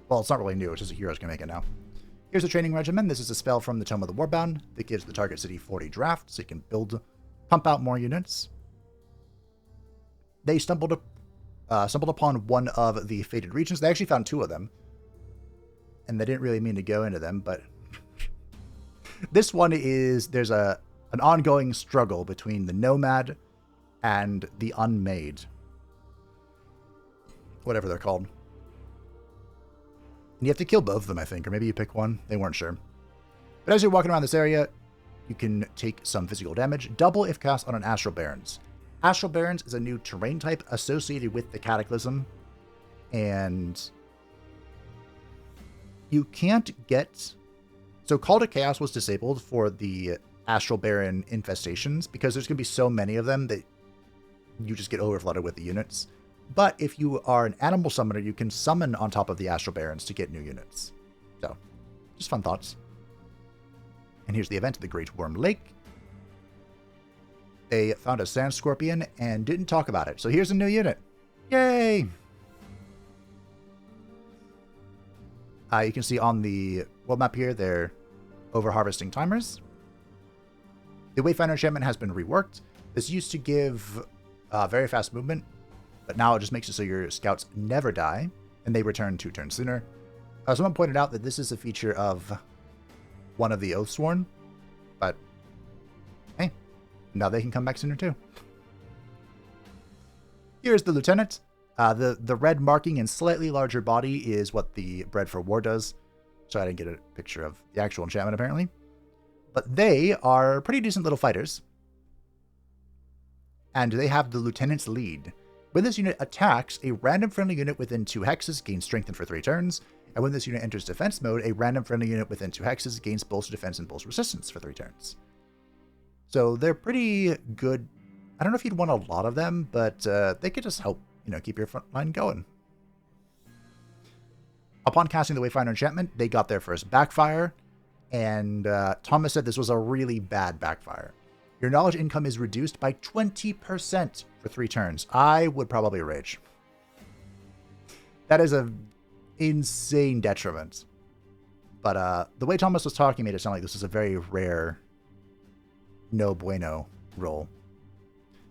Well, it's not really new. It's just a heroes can make it now. Here's a training regimen. This is a spell from the Tome of the Warbound that gives the target city 40 draft, so you can pump out more units. They stumbled upon one of the fated regions. They actually found 2 of them, and they didn't really mean to go into them, but this one is, there's an ongoing struggle between the Nomad and the Unmade. Whatever they're called. And you have to kill both of them, I think, or maybe you pick one. They weren't sure. But as you're walking around this area, you can take some physical damage. Double if cast on an Astral Barrens. Astral Barrens is a new terrain type associated with the Cataclysm. And you can't get... So Call to Chaos was disabled for the Astral Baron infestations because there's going to be so many of them that you just get overflooded with the units. But if you are an animal summoner, you can summon on top of the Astral Barons to get new units. So, just fun thoughts. And here's the event, the Great Worm Lake. They found a Sand Scorpion and didn't talk about it. So here's a new unit. Yay! You can see on the world map here, they're over-harvesting timers. The Wayfinder enchantment has been reworked. This used to give very fast movement, but now it just makes it so your scouts never die, and they return 2 turns sooner. Someone pointed out that this is a feature of one of the Oathsworn, but hey, now they can come back sooner too. Here's the Lieutenant. The red marking and slightly larger body is what the Bred for War does, so I didn't get a picture of the actual enchantment apparently. But they are pretty decent little fighters, and they have the Lieutenant's lead. When this unit attacks, a random friendly unit within 2 hexes gains strengthened for 3 turns, and when this unit enters defense mode, a random friendly unit within 2 hexes gains bolster defense and bolster resistance for 3 turns. So they're pretty good. I don't know if you'd want a lot of them, but they could just help, keep your front line going. Upon casting the Wayfinder enchantment, they got their first backfire, and Thomas said this was a really bad backfire. Your knowledge income is reduced by 20% for 3 turns. I would probably rage. That is an insane detriment. But the way Thomas was talking made it sound like this is a very rare no bueno roll.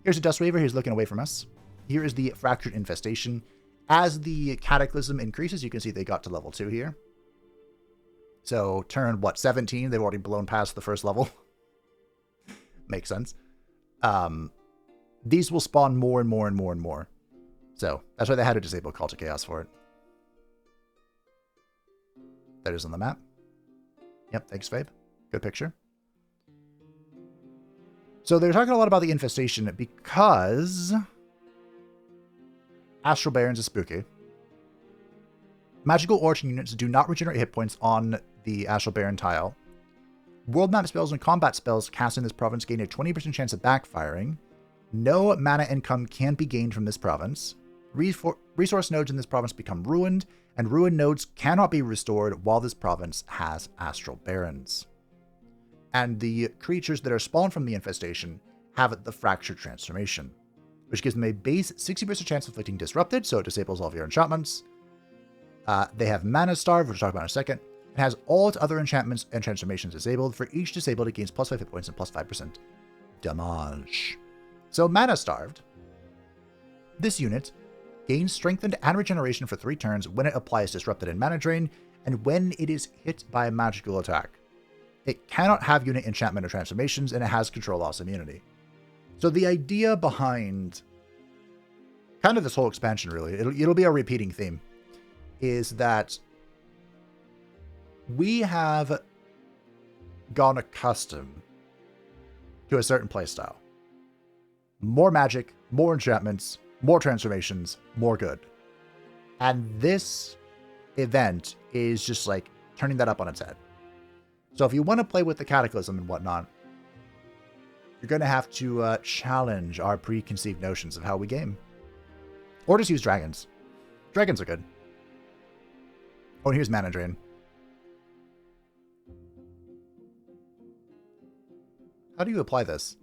Here's a Dust Weaver who's looking away from us. Here is the Fractured Infestation. As the Cataclysm increases, you can see they got to level 2 here. So turn, 17? They've already blown past the first level. Makes sense. These will spawn more and more and more and more. So that's why they had to disable Call to Chaos for it. That is on the map. Yep, thanks, Fabe. Good picture. So they're talking a lot about the infestation because Astral Barons is spooky. Magical origin units do not regenerate hit points on the Astral Baron tile. World map spells and combat spells cast in this province gain a 20% chance of backfiring. No mana income can be gained from this province. Resource nodes in this province become ruined, and ruined nodes cannot be restored while this province has Astral Barons. And the creatures that are spawned from the infestation have the Fractured Transformation, which gives them a base 60% chance of inflicting Disrupted, so it disables all of your enchantments. They have Mana Starve, which we'll talk about in a second. It has all its other enchantments and transformations disabled. For each disabled, it gains plus 5 hit points and plus 5% damage. So Mana Starved. This unit gains Strengthened and Regeneration for 3 turns when it applies Disrupted and Mana Drain, and when it is hit by a magical attack. It cannot have unit enchantment or transformations, and it has Control Loss Immunity. So the idea behind kind of this whole expansion, really, it'll be a repeating theme, is that we have gone accustomed to a certain playstyle. More magic, more enchantments, more transformations, more good. And this event is just like turning that up on its head. So if you want to play with the Cataclysm and whatnot, you're going to have to challenge our preconceived notions of how we game. Or just use dragons. Dragons are good. Oh, and here's Mana Drain. How do you apply this?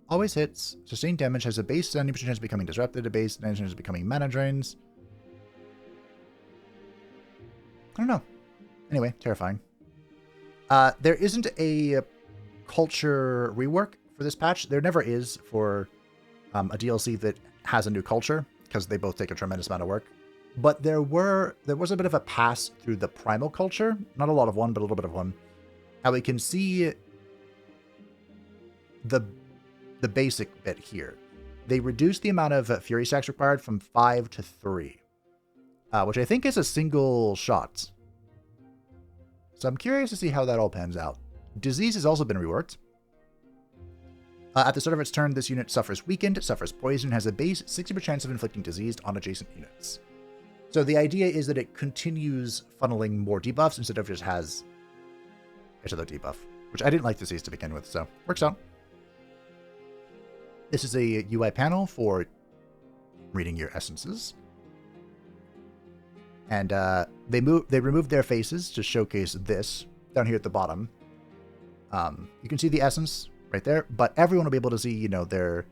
Always hits. Sustained damage has a base 90% chance of becoming disrupted, a base 90% chance of becoming mana drains. I don't know. Anyway, terrifying. There isn't a culture rework for this patch. There never is for a DLC that has a new culture, because they both take a tremendous amount of work. But there was a bit of a pass through the primal culture. Not a lot of one, but a little bit of one. How we can see the basic bit here. They reduced the amount of Fury stacks required from 5 to 3, which I think is a single shot. So I'm curious to see how that all pans out. Disease has also been reworked. At the start of its turn, this unit suffers weakened, suffers poison, and has a base 60% chance of inflicting disease on adjacent units. So the idea is that it continues funneling more debuffs instead of just has another debuff, which I didn't like disease to begin with, so works out. This is a UI panel for reading your essences. And they removed their faces to showcase this down here at the bottom. You can see the essence right there, but everyone will be able to see, their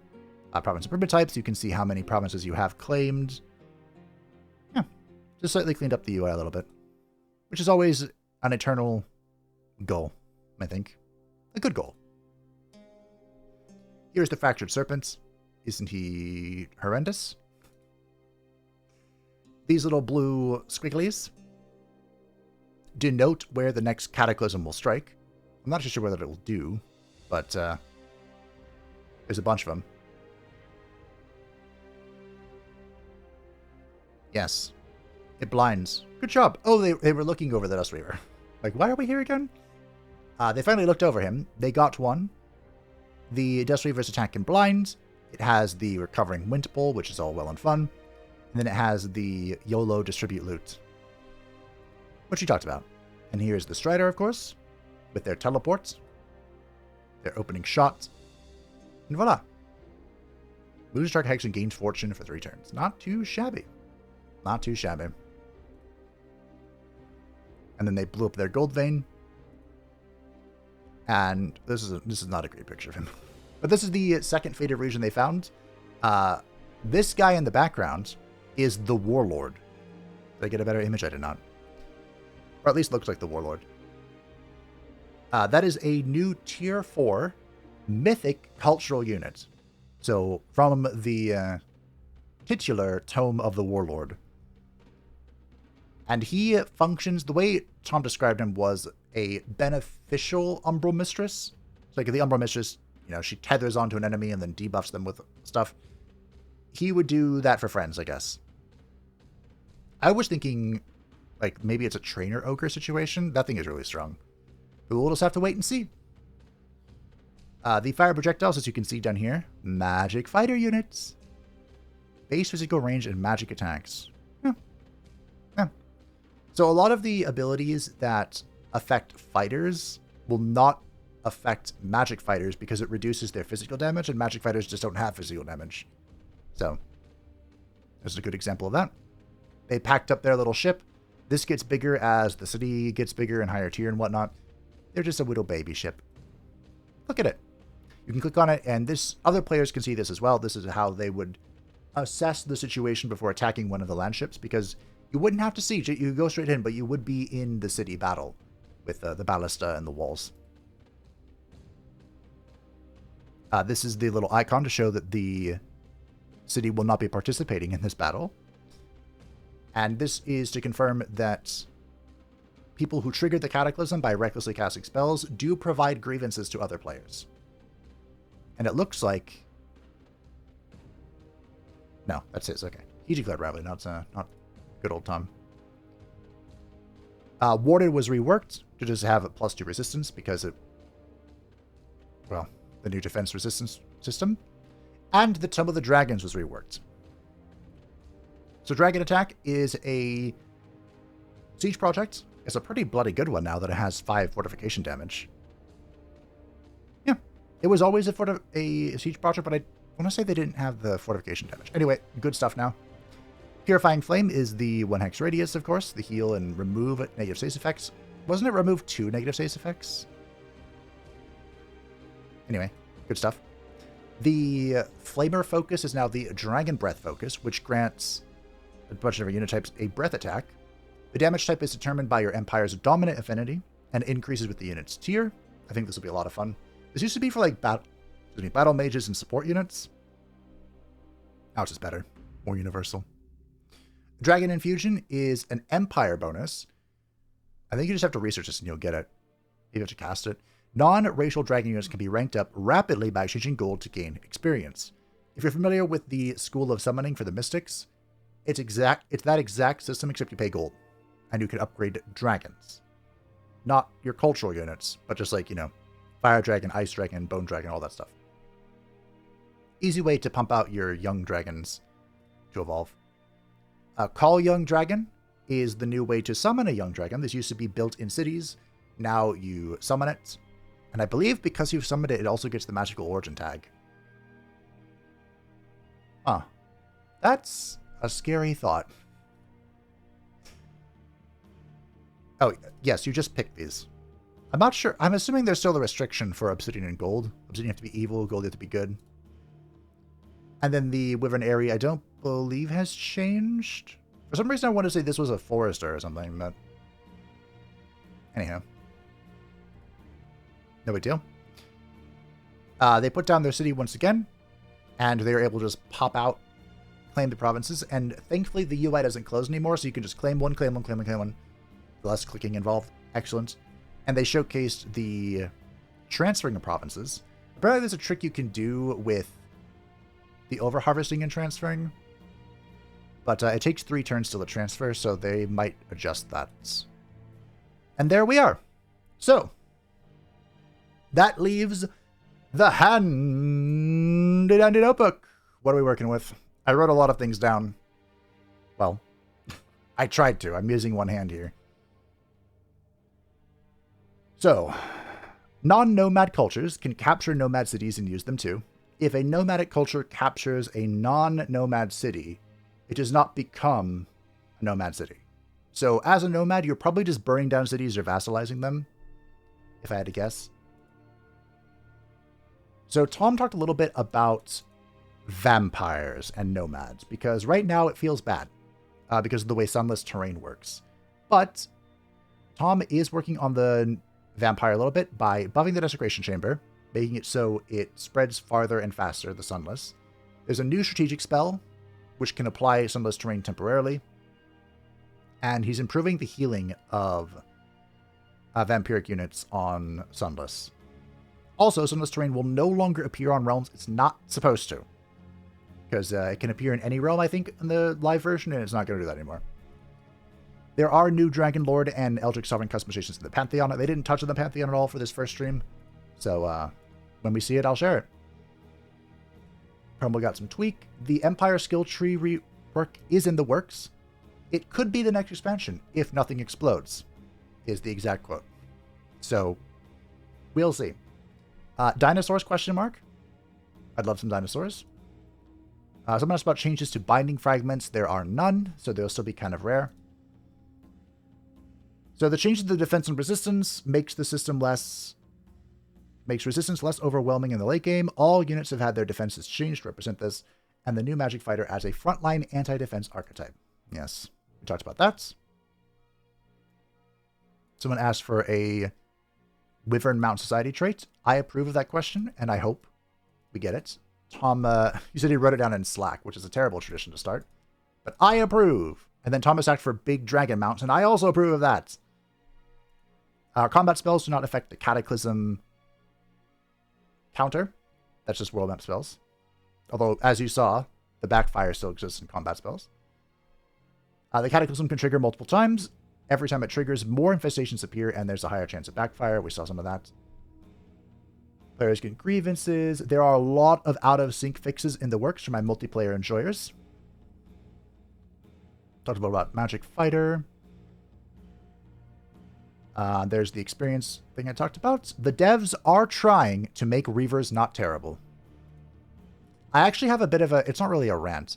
province improvement types. You can see how many provinces you have claimed. Yeah, just slightly cleaned up the UI a little bit, which is always an eternal goal, I think. A good goal. Here's the Fractured Serpent. Isn't he horrendous? These little blue squigglies denote where the next Cataclysm will strike. I'm not actually sure what it will do, but there's a bunch of them. Yes. It blinds. Good job. Oh, they were looking over the Dust Weaver. Like, why are we here again? They finally looked over him. They got one. The Dust Weaver's attack can blind. It has the Recovering Wind Bowl, which is all well and fun. And then it has the YOLO Distribute Loot, which we talked about. And here's the Strider, of course, with their teleports, their opening shot, and voila. Loses Dark Hex and gains Fortune for 3 turns. Not too shabby. Not too shabby. And then they blew up their Gold Vein. And this is not a great picture of him. But this is the second Faded Region they found. This guy in the background is the Warlord. Did I get a better image? I did not. Or at least looks like the Warlord. That is a new Tier 4 Mythic Cultural Unit. So from the titular Tome of the Warlord. And he functions, the way Tom described him was a beneficial Umbral Mistress. So like the Umbral Mistress, you know, she tethers onto an enemy and then debuffs them with stuff. He would do that for friends, I guess. I was thinking, like, maybe it's a trainer ogre situation. That thing is really strong. But we'll just have to wait and see. The fire projectiles, as you can see down here, magic fighter units. Base physical range and magic attacks. Yeah. So a lot of the abilities that affect fighters will not affect magic fighters because it reduces their physical damage, and magic fighters just don't have physical damage. So, this is a good example of that. They packed up their little ship. This gets bigger as the city gets bigger and higher tier and whatnot. They're just a little baby ship. Look at it. You can click on it, and this other players can see this as well. This is how they would assess the situation before attacking one of the land ships, because you wouldn't have to siege it. You could go straight in, but you would be in the city battle with the ballista and the walls. This is the little icon to show that the city will not be participating in this battle. And this is to confirm that people who triggered the Cataclysm by recklessly casting spells do provide grievances to other players. And it looks like... No, that's it. It's okay. He declared rivalry, not good old Tom. Warded was reworked to just have a +2 resistance because it... Well, the new defense resistance system. And the Tome of the Dragons was reworked. So Dragon Attack is a siege project. It's a pretty bloody good one now that it has 5 fortification damage. Yeah, it was always a siege project, but I want to say they didn't have the fortification damage. Anyway, good stuff now. Purifying Flame is the 1 hex radius, of course. The heal and remove negative status effects. Wasn't it remove 2 negative status effects? Anyway, good stuff. The Flamer focus is now the Dragon Breath focus, which grants a bunch of different unit types a breath attack. The damage type is determined by your Empire's dominant affinity and increases with the unit's tier. I think this will be a lot of fun. This used to be for like battle mages and support units. Now it's just better. More universal. Dragon Infusion is an Empire bonus. I think you just have to research this and you'll get it. You have to cast it. Non-racial dragon units can be ranked up rapidly by exchanging gold to gain experience. If you're familiar with the School of Summoning for the Mystics, it's that exact system except you pay gold. And you can upgrade dragons. Not your cultural units, but just like, you know, Fire Dragon, Ice Dragon, Bone Dragon, all that stuff. Easy way to pump out your young dragons to evolve. Call Young Dragon is the new way to summon a young dragon. This used to be built in cities. Now you summon it. And I believe because you've summoned it, it also gets the magical origin tag. Huh. That's a scary thought. Oh, yes, you just picked these. I'm not sure. I'm assuming there's still a restriction for Obsidian and Gold. Obsidian have to be evil, Gold have to be good. And then the Wyvern area, I don't believe has changed. For some reason, I want to say this was a Forester or something, but... Anyhow. No big deal. They put down their city once again, and they were able to just pop out, claim the provinces, and thankfully the UI doesn't close anymore, so you can just claim one, claim one, claim one, claim one. Less clicking involved. Excellent. And they showcased the transferring of provinces. Apparently there's a trick you can do with the over-harvesting and transferring, but it takes 3 turns till it transfers, so they might adjust that. And there we are. So, that leaves the handy-dandy notebook. What are we working with? I wrote a lot of things down. Well, I tried to. I'm using one hand here. So, non-nomad cultures can capture nomad cities and use them too. If a nomadic culture captures a non-nomad city, it does not become a nomad city. So, as a nomad, you're probably just burning down cities or vassalizing them, if I had to guess. So, Tom talked a little bit about vampires and nomads, because right now it feels bad, because of the way sunless terrain works. But Tom is working on the vampire a little bit by buffing the Desecration Chamber, making it so it spreads farther and faster, the Sunless. There's a new strategic spell, which can apply Sunless terrain temporarily. And he's improving the healing of vampiric units on Sunless. Also, Sunless terrain will no longer appear on realms it's not supposed to. Because it can appear in any realm, I think, in the live version, and it's not going to do that anymore. There are new Dragon Lord and Eldritch Sovereign customizations in the Pantheon. They didn't touch on the Pantheon at all for this first stream. So, when we see it, I'll share it. Crumble got some tweak. The Empire skill tree rework is in the works. It could be the next expansion, if nothing explodes, is the exact quote. So, we'll see. Dinosaurs, question mark? I'd love some dinosaurs. Someone asked about changes to binding fragments. There are none, so they'll still be kind of rare. So the change to the defense and resistance makes the system makes resistance less overwhelming in the late game. All units have had their defenses changed to represent this, and the new Magic Fighter as a frontline anti-defense archetype. Yes, we talked about that. Someone asked for a Wyvern Mount Society trait. I approve of that question, and I hope we get it. Tom, you said he wrote it down in Slack, which is a terrible tradition to start. But I approve. And then Thomas asked for Big Dragon Mounts, and I also approve of that. Combat spells do not affect the Cataclysm counter. That's just world map spells. Although, as you saw, the backfire still exists in combat spells. The Cataclysm can trigger multiple times. Every time it triggers, more infestations appear, and there's a higher chance of backfire. We saw some of that. Players get grievances. There are a lot of out-of-sync fixes in the works for my multiplayer enjoyers. Talked about Magic Fighter. There's the experience thing I talked about. The devs are trying to make Reavers not terrible. I actually have a bit of a... It's not really a rant,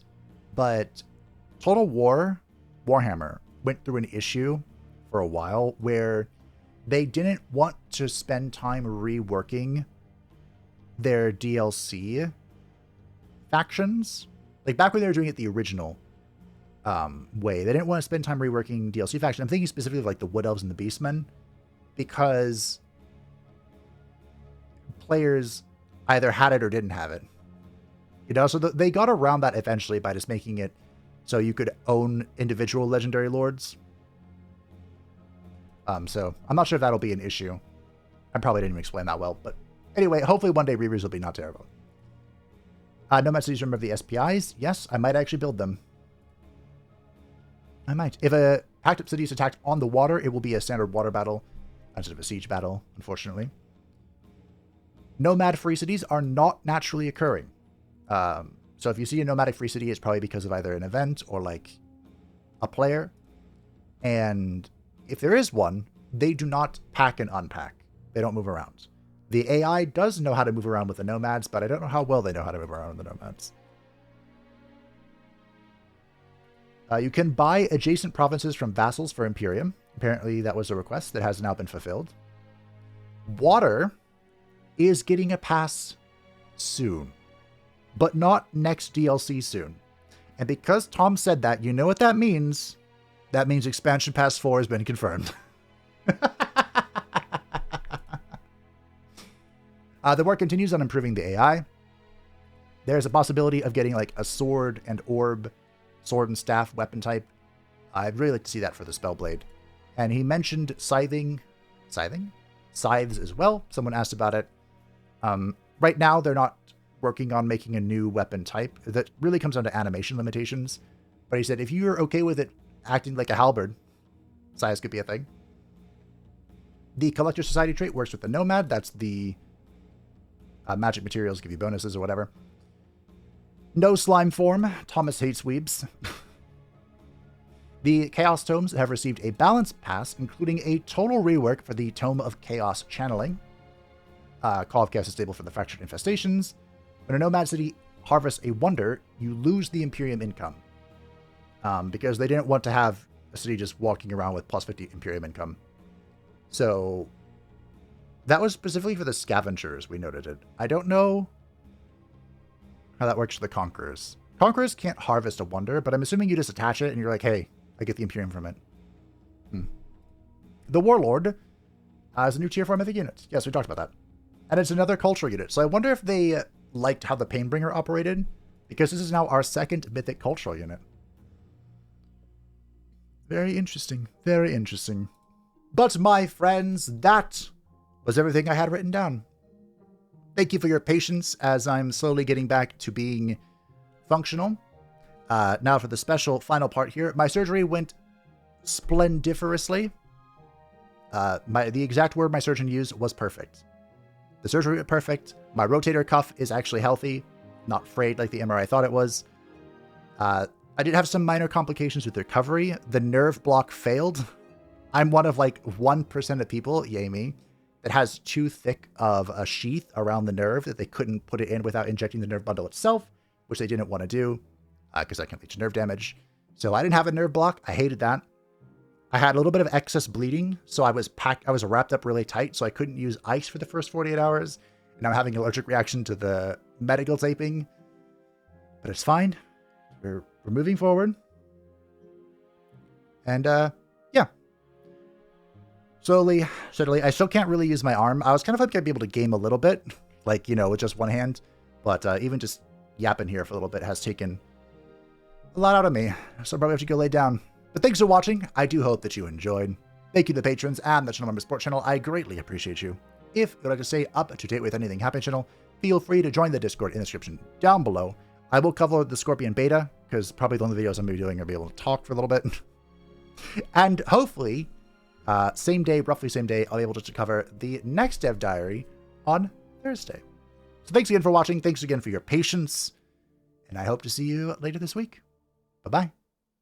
but Total War, Warhammer, went through an issue for a while where they didn't want to spend time reworking their DLC factions. Like, back when they were doing it the original way. They didn't want to spend time reworking DLC factions. I'm thinking specifically of like the Wood Elves and the Beastmen, because players either had it or didn't have it. You know, so they got around that eventually by just making it so you could own individual legendary lords. So I'm not sure if that'll be an issue. I probably didn't even explain that well, but anyway, hopefully one day Reavers will be not terrible. Nomad Cities remember the SPIs? Yes, I might actually build them. I might. If a packed up city is attacked on the water, it will be a standard water battle instead of a siege battle, unfortunately. Nomad free cities are not naturally occurring. So if you see a nomadic free city, it's probably because of either an event or like a player. And if there is one, they do not pack and unpack. They don't move around. The AI does know how to move around with the nomads, but I don't know how well they know how to move around with the nomads. You can buy adjacent provinces from vassals for Imperium. Apparently that was a request that has now been fulfilled. Water is getting a pass soon, but not next DLC soon. And because Tom said that, you know what that means? That means Expansion Pass 4 has been confirmed. The work continues on improving the AI. There's a possibility of getting like a sword and orb, sword and staff weapon type. I'd really like to see that for the Spellblade. And he mentioned scything? Scythes as well. Someone asked about it. Right now, they're not working on making a new weapon type. That really comes down to animation limitations. But he said, if you're okay with it acting like a halberd, scythes could be a thing. The Collector Society trait works with the Nomad. That's the magic materials give you bonuses or whatever. No slime form. Thomas hates weebs. The Chaos Tomes have received a balance pass, including a total rework for the Tome of Chaos Channeling. Call of Chaos is stable for the Fractured Infestations. When a Nomad City harvests a Wonder, you lose the Imperium income. Because they didn't want to have a city just walking around with plus 50 Imperium income. So that was specifically for the Scavengers, we noted it. I don't know how that works for the Conquerors. Conquerors can't harvest a Wonder, but I'm assuming you just attach it and you're like, hey, I get the Imperium from it. The Warlord is a new tier 4 mythic unit. Yes, we talked about that. And it's another cultural unit. So I wonder if they liked how the Painbringer operated, because this is now our second mythic cultural unit. Very interesting. Very interesting. But my friends, that was everything I had written down. Thank you for your patience as I'm slowly getting back to being functional. Now for the special final part here. My surgery went splendiferously. The exact word my surgeon used was perfect. The surgery went perfect. My rotator cuff is actually healthy, not frayed like the MRI thought it was. I did have some minor complications with recovery. The nerve block failed. I'm one of like 1% of people, yay me, that has too thick of a sheath around the nerve that they couldn't put it in without injecting the nerve bundle itself, which they didn't want to do because that can lead to nerve damage. So I didn't have a nerve block. I hated that. I had a little bit of excess bleeding, so I was wrapped up really tight, so I couldn't use ice for the first 48 hours. And I'm having an allergic reaction to the medical taping. But it's fine. We're moving forward. And, yeah. Slowly, steadily. I still can't really use my arm. I was kind of hoping I'd be able to game a little bit, like, you know, with just one hand. But even just yapping here for a little bit has taken a lot out of me. So I probably have to go lay down. But thanks for watching. I do hope that you enjoyed. Thank you to the patrons and the channel member support channel. I greatly appreciate you. If you'd like to stay up to date with anything happening channel, feel free to join the Discord in the description down below. I will cover the Scorpion beta, because probably the only videos I'm going to be doing are be able to talk for a little bit. And hopefully, roughly same day, I'll be able to cover the next Dev Diary on Thursday. So thanks again for watching. Thanks again for your patience. And I hope to see you later this week. Bye-bye.